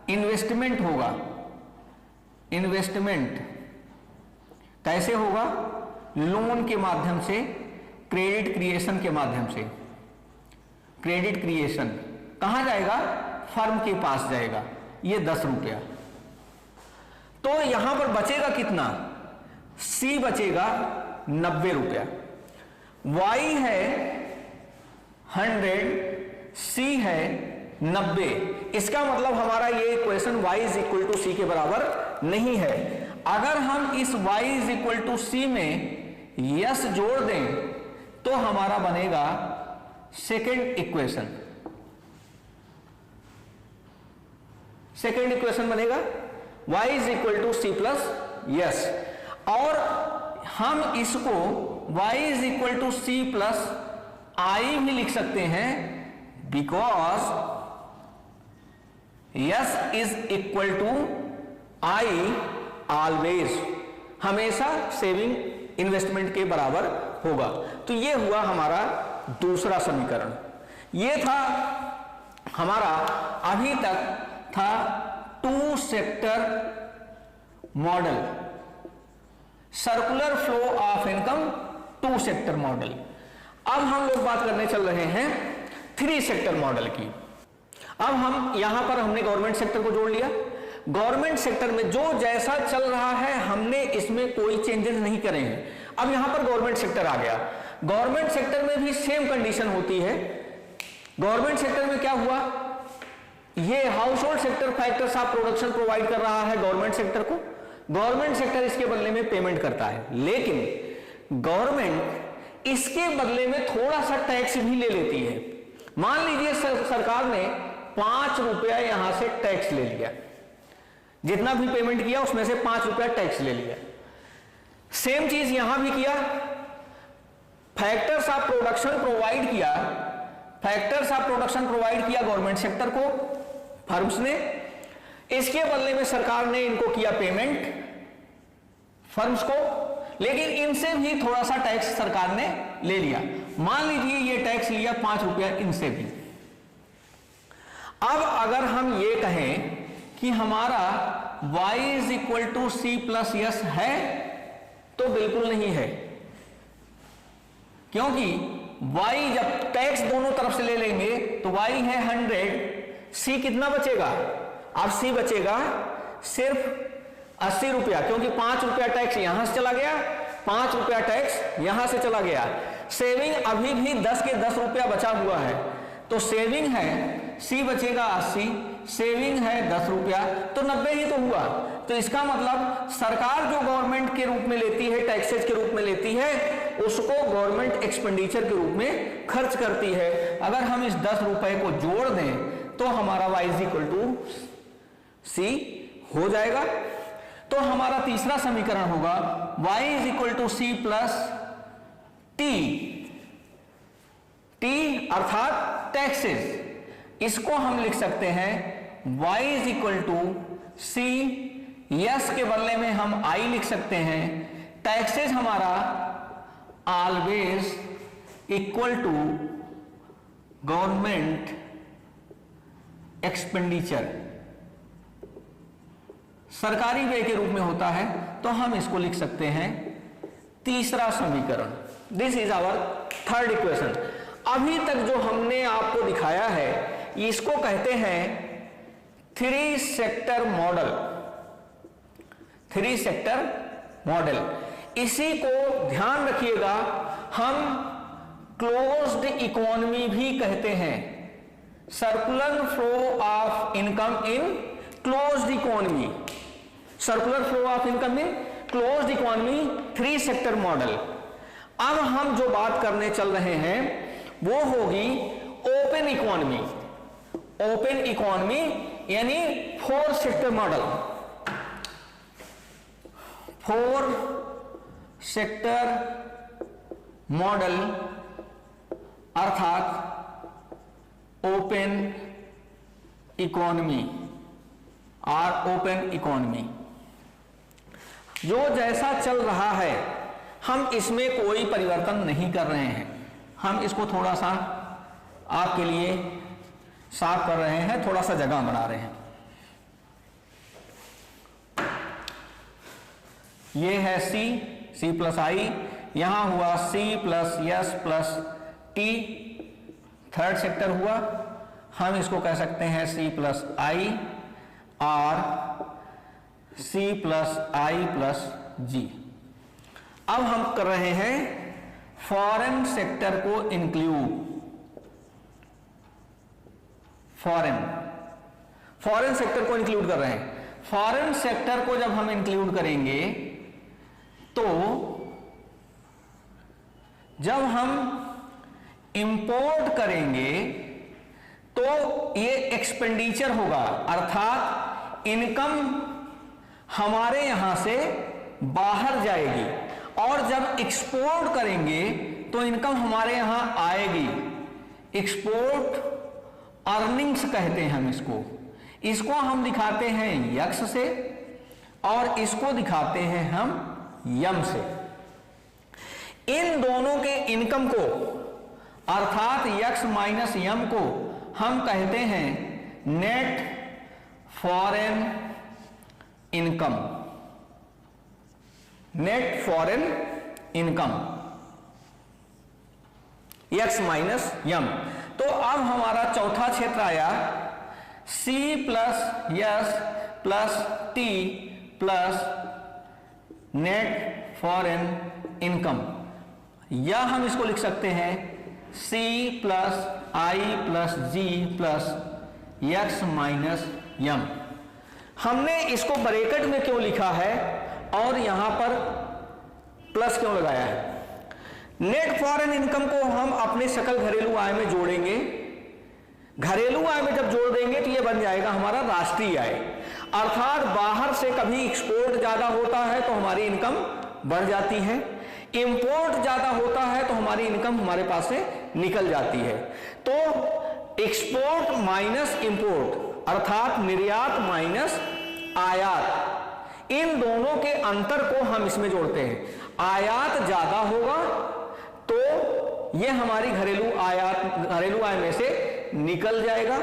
Speaker 1: इन्वेस्टमेंट होगा। इन्वेस्टमेंट कैसे होगा? लोन के माध्यम से, क्रेडिट क्रिएशन के माध्यम से। क्रेडिट क्रिएशन कहां जाएगा? फर्म के पास जाएगा। ये 10 रुपया। तो यहां पर बचेगा कितना? सी बचेगा 90 रुपया। वाई है 100, सी है 90। इसका मतलब हमारा ये equation y is equal to C के बराबर नहीं है। अगर हम इस y is equal to C में यस जोड़ दें तो हमारा बनेगा सेकेंड इक्वेशन। सेकेंड इक्वेशन बनेगा y is equal to C plus S, और हम इसको y is equal to C plus I भी लिख सकते हैं, because S is equal to I always. हमेशा सेविंग इन्वेस्टमेंट के बराबर होगा। तो ये हुआ हमारा दूसरा समीकरण। ये था हमारा, अभी तक था 2 sector model, circular flow of income 2 sector model. अब हम लोग बात करने चल रहे हैं 3 सेक्टर मॉडल की। अब हम यहां पर हमने गवर्नमेंट सेक्टर को जोड़ लिया। गवर्नमेंट सेक्टर में जो जैसा चल रहा है हमने इसमें कोई चेंजेस नहीं करे हैं। अब यहां पर गवर्नमेंट सेक्टर आ गया। गवर्नमेंट सेक्टर में भी सेम कंडीशन होती है। गवर्नमेंट सेक्टर में क्या हुआ, ये house hold sector factors of production provide कर रहा है गवर्नमेंट सेक्टर को, गवर्नमेंट सेक्टर इसके बदले में पेमेंट करता है, लेकिन गवर्नमेंट इसके बदले में थोड़ा सा टैक्स भी ले लेती है। मान लीजिए सरकार ने 5 रुपया यहां से टैक्स ले लिया, जितना भी पेमेंट किया उसमें से 5 रुपया टैक्स ले लिया। सेम चीज यहां भी किया, फैक्टर्स ऑफ प्रोडक्शन प्रोवाइड किया, फैक्टर्स ऑफ प्रोडक्शन प्रोवाइड किया गवर्नमेंट सेक्टर को, फर्म्स ने, इसके बदले में सरकार ने इनको किया पेमेंट फर्म्स को, लेकिन इनसे भी थोड़ा सा टैक्स सरकार ने ले लिया। मान लीजिए ये टैक्स लिया 5 रुपया इनसे भी। अब अगर हम ये कहें कि हमारा y is equal to C plus S है, तो बिल्कुल नहीं है, क्योंकि y जब टैक्स दोनों तरफ से ले लेंगे तो y है 100, c कितना बचेगा, अब c बचेगा सिर्फ 80 रुपया, क्योंकि 5 रुपया टैक्स यहां से चला गया, 5 रुपया टैक्स यहां से चला गया। सेविंग अभी भी 10 के 10 रुपया बचा हुआ है, तो सेविंग है c बचेगा 80, सेविंग है 10 रुपया, तो 90 ही तो हुआ। तो इसका मतलब सरकार जो गवर्नमेंट के रूप में लेती है, टैक्सेस के रूप में लेती है, उसको गवर्नमेंट एक्सपेंडिचर के रूप में खर्च करती है। अगर हम इस 10 रुपए को जोड़ दें तो हमारा y is equal to C हो जाएगा। तो हमारा तीसरा समीकरण होगा y is equal to C plus T, T अर्थात टैक्सेस, इसको हम लिख सकते हैं y is equal to C, S के बदले में हम I लिख सकते हैं, टैक्सेस हमारा always equal to government expenditure, सरकारी व्यय के रूप में होता है, तो हम इसको लिख सकते हैं तीसरा समीकरण। This is our third equation. अभी तक जो हमने आपको दिखाया है इसको कहते हैं 3 सेक्टर मॉडल, 3 सेक्टर मॉडल। इसी को ध्यान रखिएगा, हम क्लोज्ड इकोनॉमी भी कहते हैं, circular flow of income in closed economy, circular flow of income in closed economy, 3 sector model. अब हम जो बात करने चल रहे हैं वो होगी ओपन इकोनॉमी, ओपन इकोनॉमी यानी 4 सेक्टर मॉडल, 4 सेक्टर मॉडल अर्थात ओपन इकोनॉमी और ओपन इकोनॉमी। जो जैसा चल रहा है हम इसमें कोई परिवर्तन नहीं कर रहे हैं, हम इसको थोड़ा सा आपके लिए साफ कर रहे हैं, थोड़ा सा जगह बना रहे हैं। ये है सी प्लस आई, यहां हुआ C plus S plus T, third sector हुआ, हम इसको कह सकते हैं सी प्लस आई और सी प्लस आई प्लस जी। अब हम कर रहे हैं फॉरेन सेक्टर को इंक्लूड, फॉरेन सेक्टर को इंक्लूड कर रहे हैं। फॉरेन सेक्टर को जब हम इंक्लूड करेंगे तो जब हम इंपोर्ट करेंगे तो ये एक्सपेंडिचर होगा, अर्थात इनकम हमारे यहां से बाहर जाएगी, और जब एक्सपोर्ट करेंगे तो इनकम हमारे यहां आएगी। एक्सपोर्ट अर्निंग्स कहते हैं हम इसको हम दिखाते हैं यक्स से और इसको दिखाते हैं हम यम से। इन दोनों के इनकम को अर्थात यक्स माइनस यम को हम कहते हैं net foreign income, net foreign income X minus M. तो अब हमारा चौथा क्षेत्र आया C plus S plus T plus net foreign income, या हम इसको लिख सकते हैं C plus I plus G plus X minus M. हमने इसको ब्रैकेट में क्यों लिखा है और यहां पर प्लस क्यों लगाया है? नेट फॉरेन इनकम को हम अपने सकल घरेलू आय में जोड़ेंगे, घरेलू आय में जब जोड़ देंगे तो ये बन जाएगा हमारा राष्ट्रीय आय। अर्थात बाहर से कभी एक्सपोर्ट ज्यादा होता है तो हमारी इनकम बढ़ जाती है, इंपोर्ट ज्यादा होता है तो हमारी इनकम हमारे पास से निकल जाती है। तो एक्सपोर्ट माइनस इंपोर्ट अर्थात निर्यात माइनस आयात, इन दोनों के अंतर को हम इसमें जोड़ते हैं। आयात ज्यादा होगा तो यह हमारी घरेलू आय में से निकल जाएगा,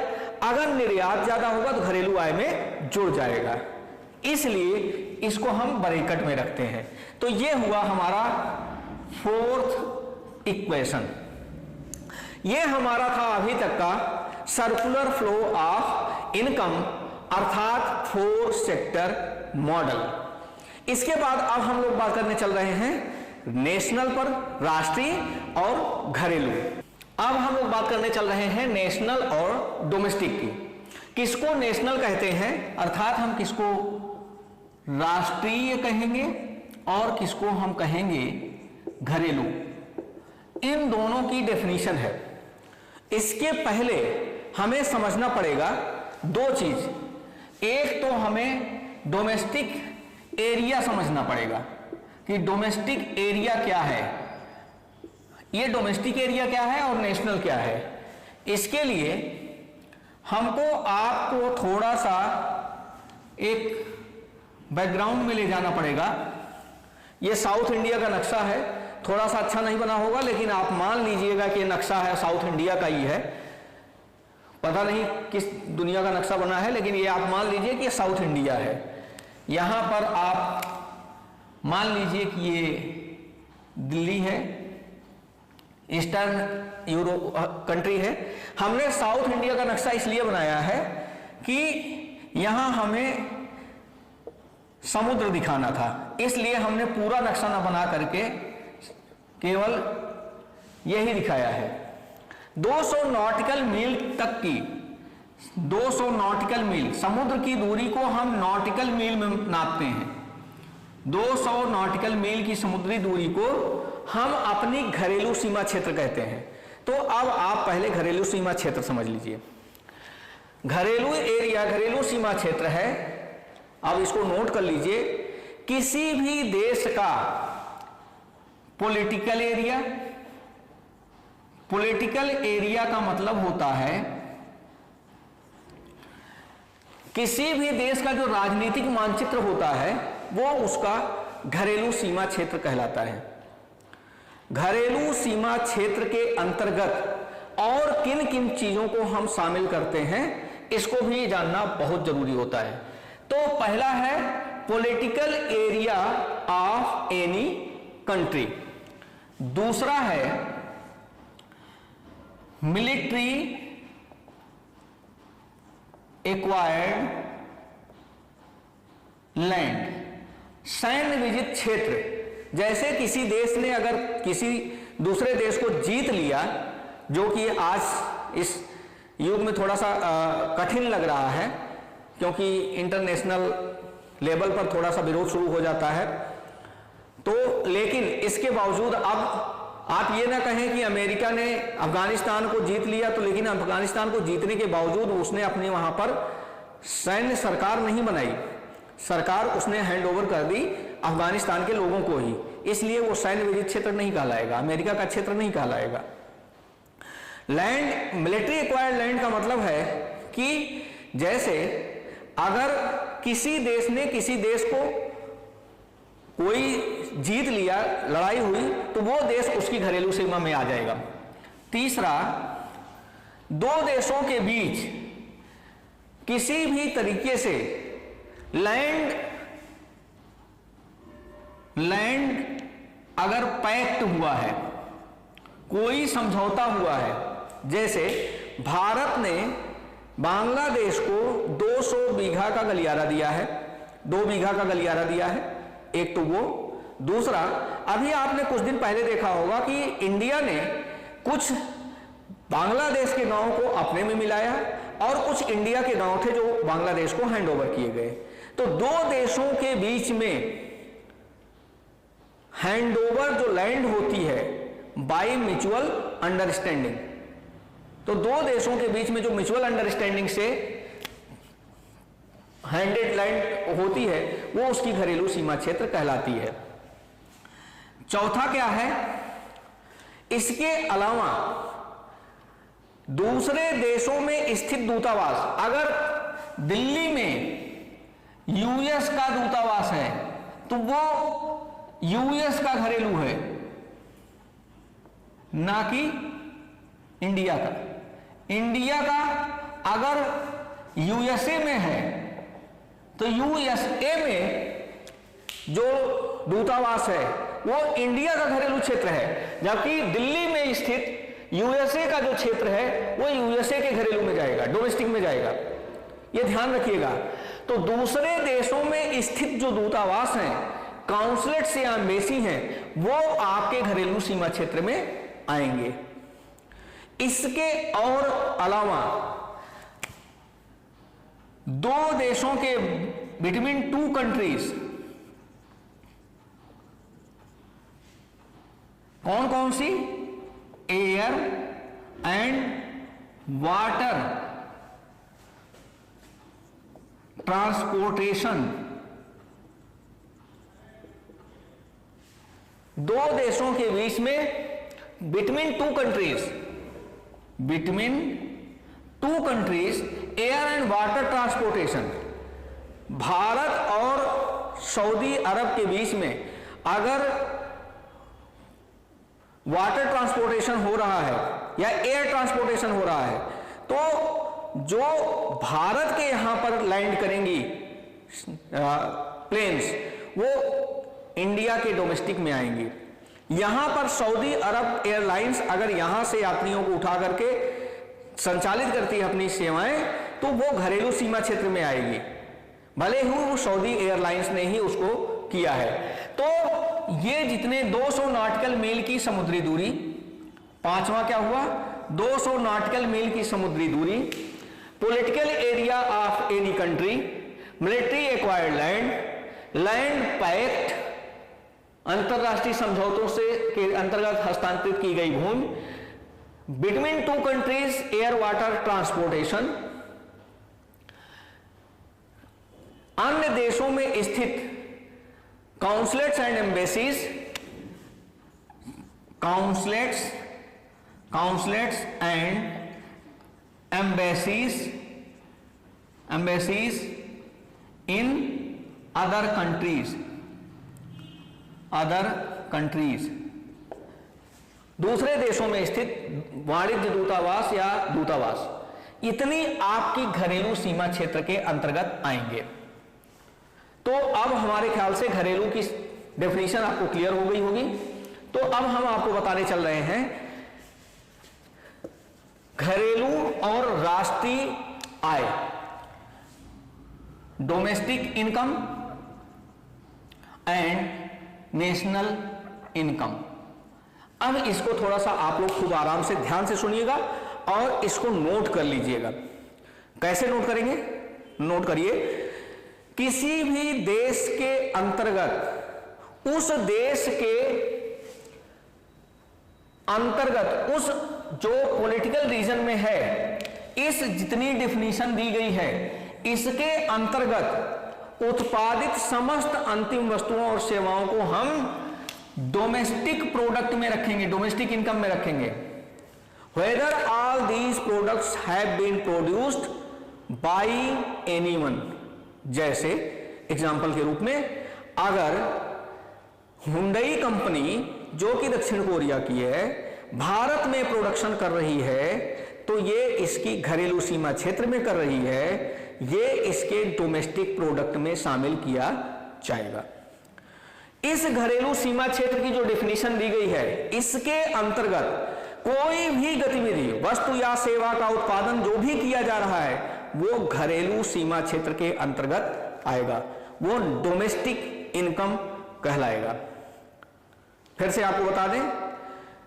Speaker 1: अगर निर्यात ज्यादा होगा तो घरेलू आय में जुड़ जाएगा, इसलिए इसको हम ब्रैकेट में रखते हैं। तो यह हुआ हमारा फोर्थ इक्वेशन। यह हमारा था अभी तक का सर्कुलर फ्लो ऑफ इनकम अर्थात 4 सेक्टर मॉडल। इसके बाद अब हम लोग बात करने चल रहे हैं नेशनल पर, राष्ट्रीय और घरेलू। अब हम लोग बात करने चल रहे हैं नेशनल और डोमेस्टिक की। किसको नेशनल कहते हैं अर्थात हम किसको राष्ट्रीय कहेंगे और किसको हम कहेंगे घरेलू, इन दोनों की डेफिनेशन है। इसके पहले हमें समझना पड़ेगा दो चीज। एक तो हमें डोमेस्टिक एरिया समझना पड़ेगा कि डोमेस्टिक एरिया क्या है, ये डोमेस्टिक एरिया क्या है और नेशनल क्या है। इसके लिए हमको आपको थोड़ा सा एक बैकग्राउंड में ले जाना पड़ेगा। ये साउथ इंडिया का नक्शा है, थोड़ा सा अच्छा नहीं बना होगा लेकिन आप मान लीजिएगा कि ये नक्शा है साउथ इंडिया का ही है। पता नहीं किस दुनिया का नक्शा बना है लेकिन ये आप मान लीजिए कि ये साउथ इंडिया है। यहां पर आप मान लीजिए कि ये दिल्ली है, ईस्टर्न यूरोप कंट्री है। हमने साउथ इंडिया का नक्शा इसलिए बनाया है कि यहां हमें समुद्र दिखाना था, इसलिए हमने पूरा नक्शा ना बना करके केवल यही दिखाया है। 200 नॉटिकल मील तक की, 200 नॉटिकल मील समुद्र की दूरी को हम नॉटिकल मील में नापते हैं। 200 नॉटिकल मील की समुद्री दूरी को हम अपनी घरेलू सीमा क्षेत्र कहते हैं। तो अब आप पहले घरेलू सीमा क्षेत्र समझ लीजिए। घरेलू एरिया घरेलू सीमा क्षेत्र है। अब इसको नोट कर लीजिए, किसी भी देश का पॉलिटिकल एरिया, पॉलिटिकल एरिया का मतलब होता है किसी भी देश का जो राजनीतिक मानचित्र होता है वो उसका घरेलू सीमा क्षेत्र कहलाता है। घरेलू सीमा क्षेत्र के अंतर्गत और किन किन चीजों को हम शामिल करते हैं इसको भी जानना बहुत जरूरी होता है। तो पहला है political area of any country, दूसरा है मिलिट्री एक्वायर्ड लैंड, सैन्य विजित क्षेत्र। जैसे किसी देश ने अगर किसी दूसरे देश को जीत लिया, जो कि आज इस युग में थोड़ा सा कठिन लग रहा है क्योंकि इंटरनेशनल लेवल पर थोड़ा सा विरोध शुरू हो जाता है, तो लेकिन इसके बावजूद अब आप ये ना कहें कि अमेरिका ने अफगानिस्तान को जीत लिया तो लेकिन अफगानिस्तान को जीतने के बावजूद उसने अपने वहां पर सैन्य सरकार नहीं बनाई, सरकार उसने हैंड ओवर कर दी अफगानिस्तान के लोगों को ही, इसलिए वो सैन्य विजित क्षेत्र नहीं कहलाएगा, अमेरिका का क्षेत्र नहीं कहलाएगा। लैंड मिलिट्री एक्वायर्ड लैंड का मतलब है कि जैसे अगर किसी देश ने किसी देश को कोई जीत लिया, लड़ाई हुई, तो वो देश उसकी घरेलू सीमा में आ जाएगा। तीसरा, दो देशों के बीच किसी भी तरीके से लैंड अगर पैक्ट हुआ है, कोई समझौता हुआ है, जैसे भारत ने बांग्लादेश को 200 बीघा का गलियारा दिया है, 2 बीघा का गलियारा दिया है, एक तो वो, दूसरा, अभी आपने कुछ दिन पहले देखा होगा कि इंडिया ने कुछ बांग्लादेश के गांवों को अपने में मिलाया और कुछ इंडिया के गांव थे जो बांग्लादेश को हैंडओवर किए गए। तो दो देशों के बीच में हैंडओवर जो लैंड होती है बाय म्यूचुअल अंडरस्टैंडिंग, तो दो देशों के बीच में जो म्यूचुअल अंडरस्टैंडिंग से हैंडेड लैंड होती है वो उसकी घरेलू सीमा क्षेत्र कहलाती है। चौथा क्या है, इसके अलावा दूसरे देशों में स्थित दूतावास, अगर दिल्ली में यूएस का दूतावास है तो वो यूएस का घरेलू है, ना कि इंडिया का। इंडिया का अगर यूएसए में है तो यूएसए में जो दूतावास है वो इंडिया का घरेलू क्षेत्र है, जबकि दिल्ली में स्थित यूएसए का जो क्षेत्र है वो यूएसए के घरेलू में जाएगा, डोमेस्टिक में जाएगा। ये ध्यान रखिएगा। तो दूसरे देशों में स्थित जो दूतावास हैं, काउंसलेट्स या एम्बेसी हैं, वो आपके घरेलू सीमा क्षेत्र में आएंगे। इसके और अलावा दो देशों के बिटवीन टू कंट्रीज कौन कौन सी, एयर एंड वाटर ट्रांसपोर्टेशन, दो देशों के बीच में between two countries air and water transportation, Bharat और सऊदी अरब के बीच में अगर वाटर ट्रांसपोर्टेशन हो रहा है या एयर ट्रांसपोर्टेशन हो रहा है, तो जो भारत के यहां पर लैंड करेंगी प्लेन्स वो इंडिया के डोमेस्टिक में आएंगी। यहां पर सऊदी अरब एयरलाइंस अगर यहां से यात्रियों को उठा करके संचालित करती है अपनी सेवाएं, तो वो घरेलू सीमा क्षेत्र में आएगी, भले ही वो सऊदी एयरलाइंस ने ही उसको किया है। तो ये जितने 200 नॉटिकल मील की समुद्री दूरी, पांचवा क्या हुआ, 200 नॉटिकल मील की समुद्री दूरी, political area of any country, military acquired land, land pact, अंतरराष्ट्रीय समझौतों से के अंतर्गत हस्तांतरित की गई भूमि, between two countries air water transportation, अन्य देशों में स्थित consulates and embassies, consulates and embassies in other countries, दूसरे देशों में स्थित वाणिज्य दूतावास या दूतावास, इतनी आपकी घरेलू सीमा क्षेत्र के अंतर्गत आएंगे। तो अब हमारे ख्याल से घरेलू की डेफिनेशन आपको क्लियर हो गई होगी। तो अब हम आपको बताने चल रहे हैं घरेलू और राष्ट्रीय आय, domestic income and national income. अब इसको थोड़ा सा आप लोग खूब आराम से ध्यान से सुनिएगा और इसको नोट कर लीजिएगा। कैसे नोट करेंगे, नोट करिए, किसी भी देश के अंतर्गत उस देश के अंतर्गत उस जो पॉलिटिकल रीजन में है, इस जितनी डिफिनीशन दी गई है इसके अंतर्गत उत्पादित समस्त अंतिम वस्तुओं और सेवाओं को हम डोमेस्टिक प्रोडक्ट में रखेंगे, डोमेस्टिक इनकम में रखेंगे। Whether all these products have been produced by anyone, जैसे एग्जाम्पल के रूप में अगर हुंडई कंपनी जो कि दक्षिण कोरिया की है भारत में प्रोडक्शन कर रही है तो ये इसकी घरेलू सीमा क्षेत्र में कर रही है, ये इसके डोमेस्टिक प्रोडक्ट में शामिल किया जाएगा। इस घरेलू सीमा क्षेत्र की जो डेफिनेशन दी गई है इसके अंतर्गत कोई भी गतिविधि, वस्तु या सेवा का उत्पादन जो भी किया जा रहा है वो घरेलू सीमा क्षेत्र के अंतर्गत आएगा, वो डोमेस्टिक इनकम कहलाएगा। फिर से आपको बता दें,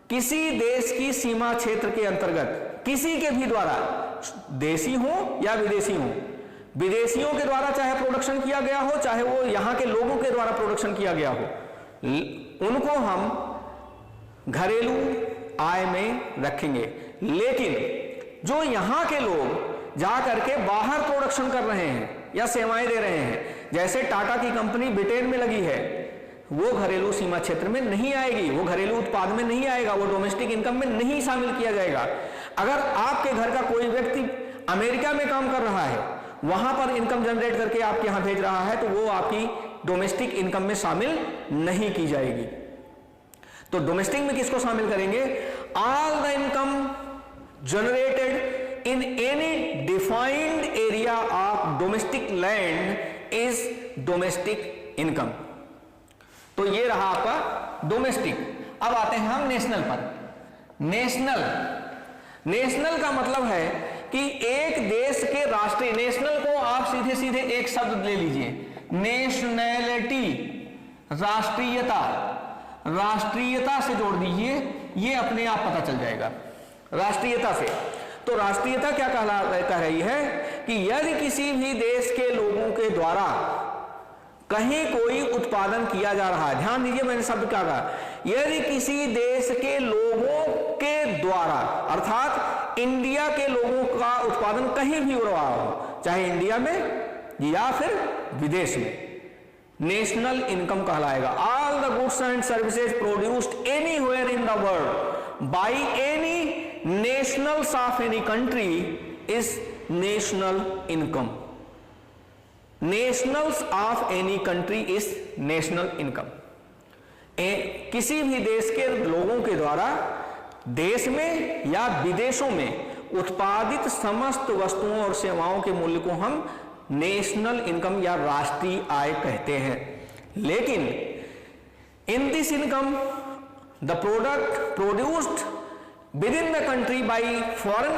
Speaker 1: किसी देश की सीमा क्षेत्र के अंतर्गत किसी के भी द्वारा, देशी हो या विदेशी हो, विदेशियों के द्वारा चाहे प्रोडक्शन किया गया हो, चाहे वो यहां के लोगों के द्वारा प्रोडक्शन किया गया हो, उनको हम घरेलू आय में रखेंगे। लेकिन जो यहां के लोग जा करके बाहर प्रोडक्शन कर रहे हैं या सेवाएं दे रहे हैं, जैसे टाटा की कंपनी ब्रिटेन में लगी है, वो घरेलू सीमा क्षेत्र में नहीं आएगी, वो घरेलू उत्पाद में नहीं आएगा, वो डोमेस्टिक इनकम में नहीं शामिल किया जाएगा। अगर आपके घर का कोई व्यक्ति अमेरिका में काम कर रहा है, वहां पर इनकम जनरेट करके आपके यहां भेज रहा है, तो वो आपकी डोमेस्टिक इनकम में शामिल नहीं की जाएगी। तो डोमेस्टिक में किसको शामिल करेंगे? All the income generated in any defined area of domestic land is domestic income. तो ये रहा आपका डोमेस्टिक। अब आते हैं हम नेशनल पर। नेशनल का मतलब है कि एक देश के राष्ट्रीय, नेशनल को आप सीधे सीधे एक शब्द ले लीजिए, नेशनैलिटी, राष्ट्रीयता, राष्ट्रीयता से जोड़ दीजिए, ये अपने आप पता चल जाएगा राष्ट्रीयता से। तो राष्ट्रीयता क्या कह रही है कि यदि किसी भी देश के लोगों के द्वारा कहीं कोई उत्पादन किया जा रहा है, ध्यान दीजिए मैंने शब्द क्या कहा, यदि किसी देश के लोगों के द्वारा, अर्थात इंडिया के लोगों का उत्पादन कहीं भी हो रहा हो, चाहे इंडिया में या फिर विदेश में, नेशनल इनकम कहलाएगा। All the goods and services produced anywhere in the world by any nationals of any country is national income. Nationals of any country is national income. किसी भी देश के लोगों के द्वारा देश में या विदेशों में उत्पादित समस्त वस्तुओं और सेवाओं के मूल्य को हम नेशनल इनकम या राष्ट्रीय आय कहते हैं। लेकिन in this income the product produced within the country by foreign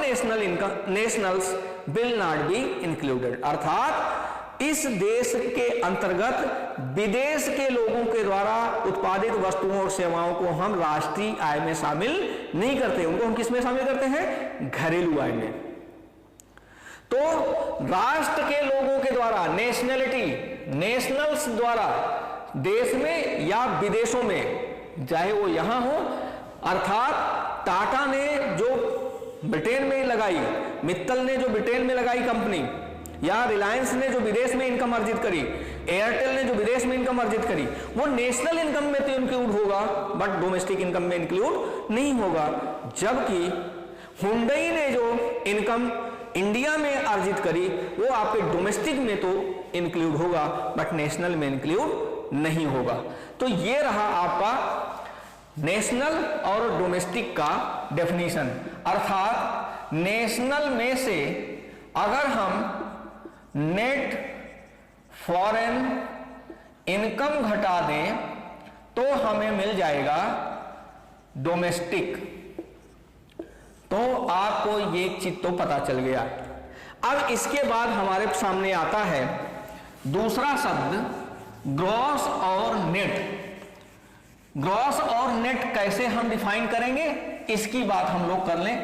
Speaker 1: nationals will not be included। अर्थात इस देश के अंतर्गत विदेश के लोगों के द्वारा उत्पादित वस्तुओं और सेवाओं को हम राष्ट्रीय आय में शामिल नहीं करते, उनको हम किस में शामिल करते हैं? घरेलू आय में। तो राष्ट्र के लोगों के द्वारा, नेशनैलिटी, नेशनल्स द्वारा देश में या विदेशों में, चाहे वो यहां हो, अर्थात टाटा ने जो ब्रिटेन में लगाई, मित्तल ने जो ब्रिटेन में लगाई कंपनी, या रिलायंस ने जो विदेश में इनकम अर्जित करी, एयरटेल ने जो विदेश में इनकम अर्जित करी, वो नेशनल इनकम में तो इंक्लूड होगा बट डोमेस्टिक इनकम में इंक्लूड नहीं होगा। जबकि हुंडई ने जो इनकम इंडिया में अर्जित करी वो आपके डोमेस्टिक में तो इंक्लूड होगा बट नेशनल में इंक्लूड नहीं होगा। तो ये रहा आपका नेशनल और डोमेस्टिक का डेफिनेशन। अर्थात नेशनल में से अगर हम नेट फॉरेन इनकम घटा दें तो हमें मिल जाएगा डोमेस्टिक। तो आपको ये एक चीज तो पता चल गया। अब इसके बाद हमारे सामने आता है दूसरा शब्द ग्रॉस और नेट। ग्रॉस और नेट कैसे हम डिफाइन करेंगे इसकी बात हम लोग कर लें।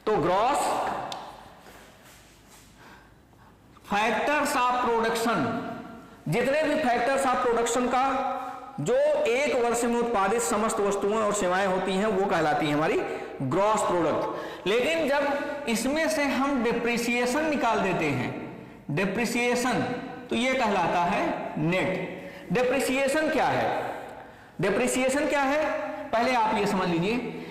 Speaker 1: तो ग्रॉस फैक्टर्स ऑफ प्रोडक्शन, जितने भी फैक्टर्स ऑफ प्रोडक्शन का जो एक वर्ष में उत्पादित समस्त वस्तुएं और सेवाएं होती हैं वो कहलाती है हमारी ग्रॉस प्रोडक्ट। लेकिन जब इसमें से हम डिप्रिसिएशन निकाल देते हैं, डिप्रिसिएशन, तो ये कहलाता है नेट। डिप्रिसिएशन क्या है? डिप्रिसिएशन क्या है पहले आप ये समझ लीजिए।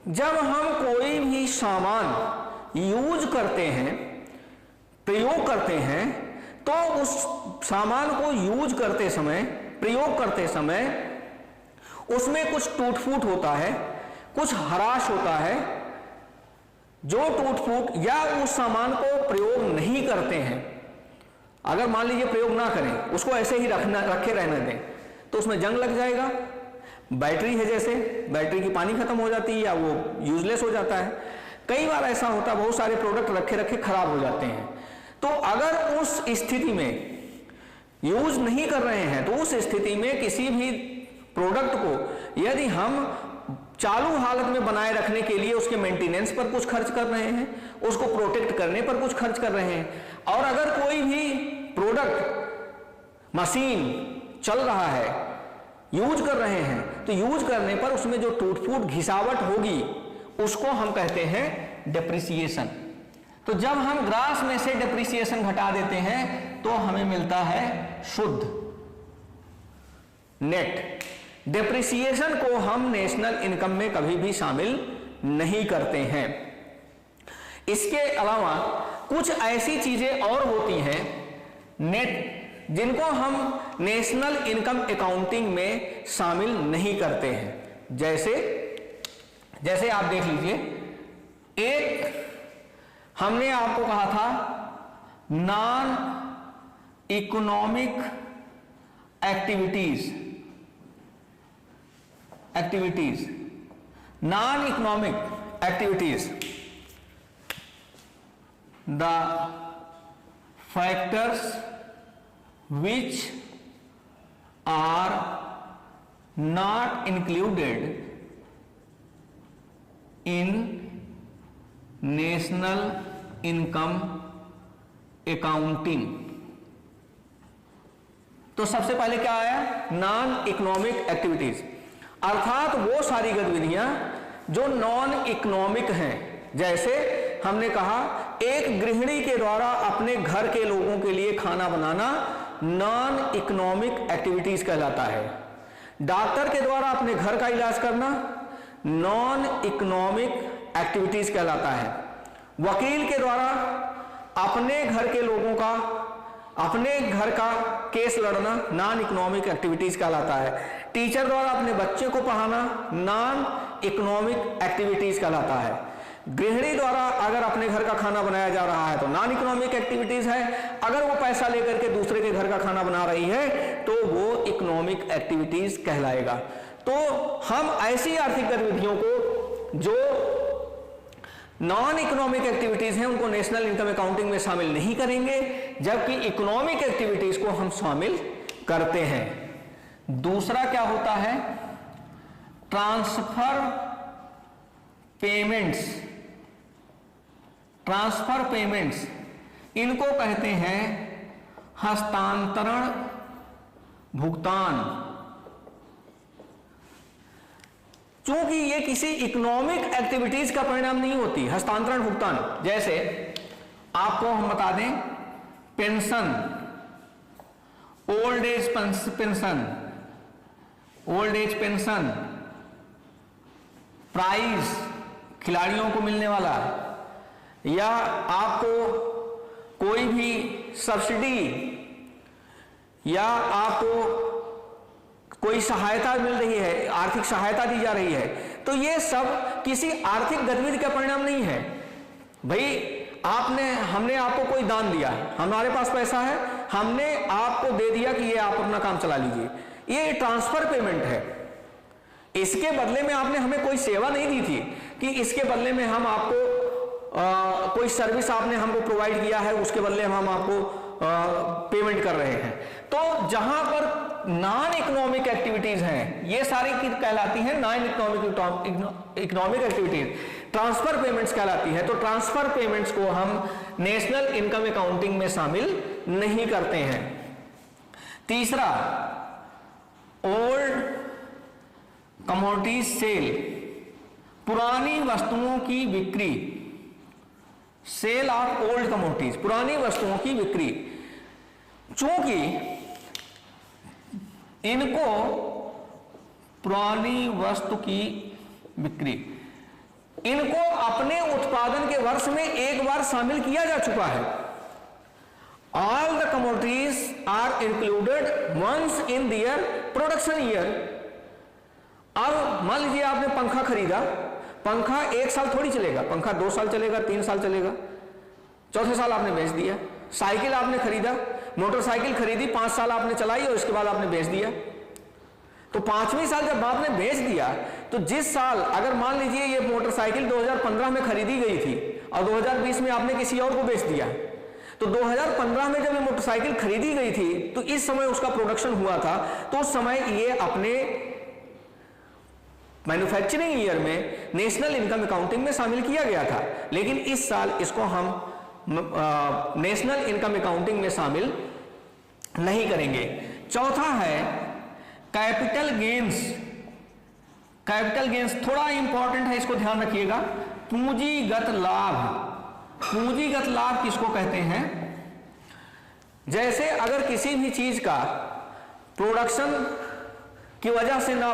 Speaker 1: जब हम कोई भी सामान यूज करते हैं, प्रयोग करते हैं, तो उस सामान को यूज करते समय, प्रयोग करते समय उसमें कुछ टूट फूट होता है, कुछ हराश होता है। जो टूट फूट या उस सामान को प्रयोग नहीं करते हैं, अगर मान लीजिए प्रयोग ना करें, उसको ऐसे ही रखे रहने दें, तो उसमें जंग लग जाएगा। बैटरी है, जैसे बैटरी की पानी खत्म हो जाती है या वो यूजलेस हो जाता है। कई बार ऐसा होता है, बहुत सारे प्रोडक्ट रखे रखे खराब हो जाते हैं। तो अगर उस स्थिति में यूज नहीं कर रहे हैं तो उस स्थिति में किसी भी प्रोडक्ट को यदि हम चालू हालत में बनाए रखने के लिए उसके मेंटेनेंस पर कुछ खर्च कर रहे हैं, उसको प्रोटेक्ट करने पर कुछ खर्च कर रहे हैं, और अगर कोई भी प्रोडक्ट मशीन चल रहा है, यूज कर रहे हैं, तो यूज करने पर उसमें जो टूट फूट घिसावट होगी उसको हम कहते हैं डेप्रिसिएशन। तो जब हम ग्रास में से डेप्रिसिएशन घटा देते हैं तो हमें मिलता है शुद्ध नेट। डेप्रिसिएशन को हम नेशनल इनकम में कभी भी शामिल नहीं करते हैं। इसके अलावा कुछ ऐसी चीजें और होती हैं नेट जिनको हम नेशनल इनकम अकाउंटिंग में शामिल नहीं करते हैं। जैसे आप देख लीजिए, एक हमने आपको कहा था non economic activities, non economic activities, the factors which are not included in national income accounting। तो सबसे पहले क्या आया? नॉन इकोनॉमिक एक्टिविटीज, अर्थात वो सारी गतिविधियां जो नॉन इकोनॉमिक हैं। जैसे हमने कहा एक गृहिणी के द्वारा अपने घर के लोगों के लिए खाना बनाना नॉन इकोनॉमिक एक्टिविटीज कहलाता है। डॉक्टर के द्वारा अपने घर का इलाज करना नॉन इकोनॉमिक एक्टिविटीज कहलाता है। वकील के द्वारा अपने घर के लोगों का, अपने घर का केस लड़ना नॉन इकोनॉमिक एक्टिविटीज कहलाता है। टीचर द्वारा अपने बच्चे को पढ़ाना नॉन इकोनॉमिक एक्टिविटीज कहलाता है। गृहिणी द्वारा अगर अपने घर का खाना बनाया जा रहा है तो नॉन इकोनॉमिक एक्टिविटीज है। अगर वो पैसा लेकर के दूसरे के घर का खाना बना रही है तो वो इकोनॉमिक एक्टिविटीज कहलाएगा। तो हम ऐसी आर्थिक गतिविधियों को जो नॉन इकोनॉमिक एक्टिविटीज हैं उनको नेशनल इनकम अकाउंटिंग में शामिल नहीं करेंगे, जबकि इकोनॉमिक एक्टिविटीज को हम शामिल करते हैं। दूसरा क्या होता है? Transfer payments. ट्रांसफर पेमेंट्स इनको कहते हैं हस्तांतरण भुगतान। चूंकि ये किसी इकोनॉमिक एक्टिविटीज का परिणाम नहीं होती, हस्तांतरण भुगतान। जैसे आपको हम बता दें, pension, old age pension, old age pension, prize खिलाड़ियों को मिलने वाला, या आपको कोई भी सब्सिडी या आपको कोई सहायता मिल रही है, आर्थिक सहायता दी जा रही है, तो ये सब किसी आर्थिक गतिविधि का परिणाम नहीं है। भाई हमने आपको कोई दान दिया, हमारे पास पैसा है, हमने आपको दे दिया कि ये आप अपना काम चला लीजिए, ये ट्रांसफर पेमेंट है। इसके बदले में आपने हमें कोई सेवा नहीं दी थी कि इसके बदले में हम आपको कोई सर्विस आपने हमको प्रोवाइड किया है, उसके बदले हम आपको पेमेंट कर रहे हैं। तो जहां पर नॉन इकोनॉमिक एक्टिविटीज हैं, ये सारी कहलाती हैं non economic activities, transfer payments कहलाती है। तो ट्रांसफर पेमेंट्स को हम नेशनल इनकम अकाउंटिंग में शामिल नहीं करते हैं। तीसरा, ओल्ड कमोडिटीज सेल, पुरानी वस्तुओं की बिक्री, सेल ऑफ ओल्ड कमोडिटीज, पुरानी वस्तुओं की बिक्री। चूंकि इनको पुरानी वस्तु की बिक्री, इनको अपने उत्पादन के वर्ष में एक बार शामिल किया जा चुका है। All the commodities are included once in their production year. अब मान लीजिए आपने पंखा खरीदा, पंखा 1 साल थोड़ी चलेगा, पंखा 2 साल चलेगा, 3 साल चलेगा, चौथे साल आपने बेच दिया। साइकिल आपने खरीदा, मोटरसाइकिल खरीदी, 5 साल आपने चलाई और इसके बाद आपने बेच दिया। तो 5वें साल जब आपने बेच दिया तो जिस साल, अगर मान लीजिए ये मोटरसाइकिल 2015 में खरीदी गई थी और 2020 में आपने किसी और को बेच दिया, तो 2015 में जब ये मोटरसाइकिल खरीदी गई थी तो इस समय उसका प्रोडक्शन हुआ था, तो उस समय ये अपने मैन्युफैक्चरिंग ईयर में नेशनल इनकम अकाउंटिंग में शामिल किया गया था, लेकिन इस साल इसको हम नेशनल इनकम अकाउंटिंग में शामिल नहीं करेंगे। चौथा है कैपिटल गेन्स। कैपिटल गेन्स थोड़ा इंपॉर्टेंट है, इसको ध्यान रखिएगा। पूंजीगत लाभ। पूंजीगत लाभ किसको कहते हैं? जैसे अगर किसी भी चीज का प्रोडक्शन की वजह से ना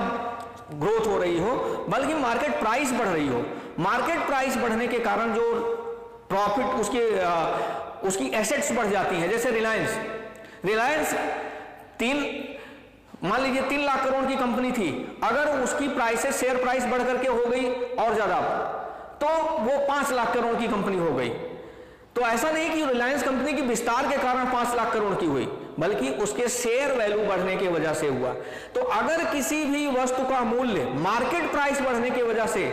Speaker 1: ग्रोथ हो रही हो, बल्कि मार्केट प्राइस बढ़ रही हो, मार्केट प्राइस बढ़ने के कारण जो प्रॉफिट उसकी एसेट्स बढ़ जाती हैं। जैसे रिलायंस मान लीजिए 3 लाख करोड़ की कंपनी थी, अगर उसकी प्राइसेस शेयर प्राइस बढ़ करके हो गई और ज्यादा, तो वो 5 लाख करोड़ की कंपनी हो गई। तो ऐसा नहीं कि रिलायंस कंपनी की विस्तार के कारण 5 लाख करोड़ की हुई, बल्कि उसके शेयर वैल्यू बढ़ने की वजह से हुआ। तो अगर किसी भी वस्तु का मूल्य मार्केट प्राइस बढ़ने की वजह से,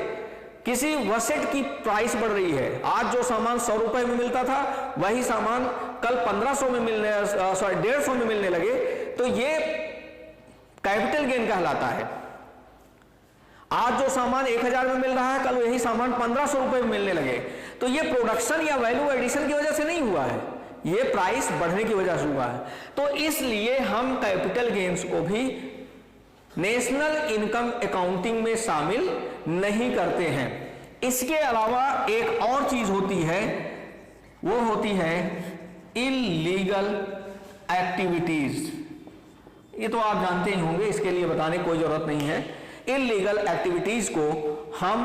Speaker 1: किसी वसेट की प्राइस बढ़ रही है, आज जो सामान 100 रुपए में मिलता था वही सामान कल 1500 में मिलने 150 में मिलने लगे, तो ये कैपिटल गेन कहलाता है। आज जो सामान 1000 में मिल रहा है, कल वही सामान 1500 रुपए में मिलने लगे, तो ये प्रोडक्शन या वैल्यू एडिशन की वजह से नहीं हुआ है, ये प्राइस बढ़ने की वजह से हुआ है। तो इसलिए हम कैपिटल गेन्स को भी नेशनल इनकम अकाउंटिंग में शामिल नहीं करते हैं। इसके अलावा एक और चीज होती है, वो होती है इल्लीगल एक्टिविटीज। ये तो आप जानते ही होंगे, इसके लिए बताने की कोई जरूरत नहीं है। इल्लीगल एक्टिविटीज को हम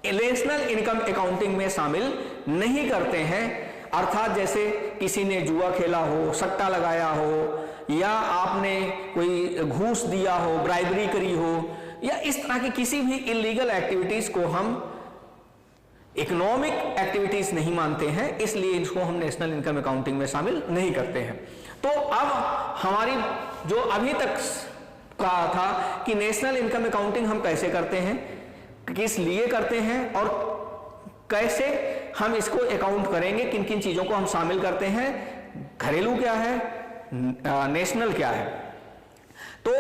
Speaker 1: नेशनल इनकम अकाउंटिंग में शामिल नहीं करते हैं। अर्थात जैसे किसी ने जुआ खेला हो, सट्टा लगाया हो, या आपने कोई घूस दिया हो, ब्राइबरी करी हो, या इस तरह की किसी भी इल्लीगल एक्टिविटीज को हम इकोनॉमिक एक्टिविटीज नहीं मानते हैं, इसलिए इसको हम नेशनल इनकम अकाउंटिंग में शामिल नहीं करते हैं। तो अब हमारी जो अभी तक कहा था कि नेशनल इनकम अकाउंटिंग हम कैसे करते हैं, किस लिए करते हैं, और कैसे हम इसको अकाउंट करेंगे, किन किन चीजों को हम शामिल करते हैं, घरेलू क्या है, नेशनल क्या है। तो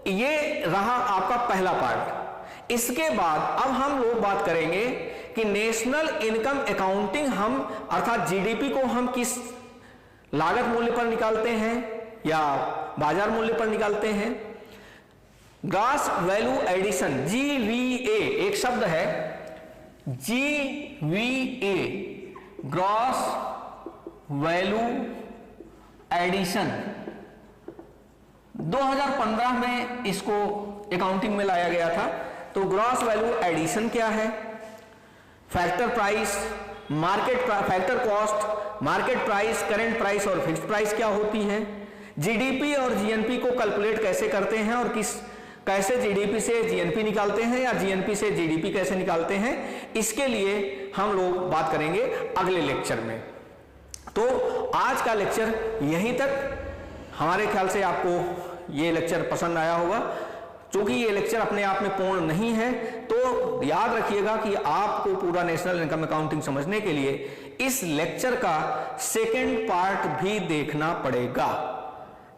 Speaker 1: ये रहा आपका पहला पार्ट। इसके बाद अब हम लोग बात करेंगे कि नेशनल इनकम अकाउंटिंग हम अर्थात जीडीपी को हम किस लागत मूल्य पर निकालते हैं या बाजार मूल्य पर निकालते हैं। ग्रॉस वैल्यू एडिशन, GVA एक शब्द है, GVA ग्रॉस वैल्यू एडिशन 2015 में इसको अकाउंटिंग में लाया गया था। तो ग्रॉस वैल्यू एडिशन क्या है? Factor price, factor cost, market price, current price और फिक्स्ड प्राइस क्या होती है, जीडीपी और जीएनपी को कैलकुलेट कैसे करते हैं, और कैसे जीडीपी से जीएनपी निकालते हैं या जीएनपी से जीडीपी कैसे निकालते हैं, इसके लिए हम लोग बात करेंगे अगले लेक्चर में। तो आज का लेक्चर यहीं तक। हमारे ख्याल से आपको ये लेक्चर पसंद आया होगा। चूंकि ये लेक्चर अपने आप में पूर्ण नहीं है, तो याद रखिएगा कि आपको पूरा नेशनल इनकम अकाउंटिंग समझने के लिए इस लेक्चर का सेकेंड पार्ट भी देखना पड़ेगा।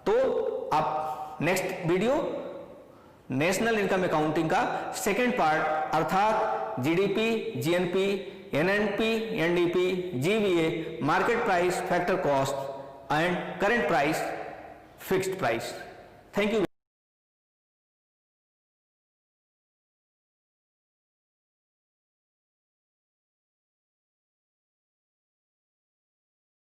Speaker 1: तो आप next video national income accounting का सेकेंड पार्ट अर्थात GDP, GNP, NNP, NDP, GVA, market price, factor cost and current price, fixed price. Thank you.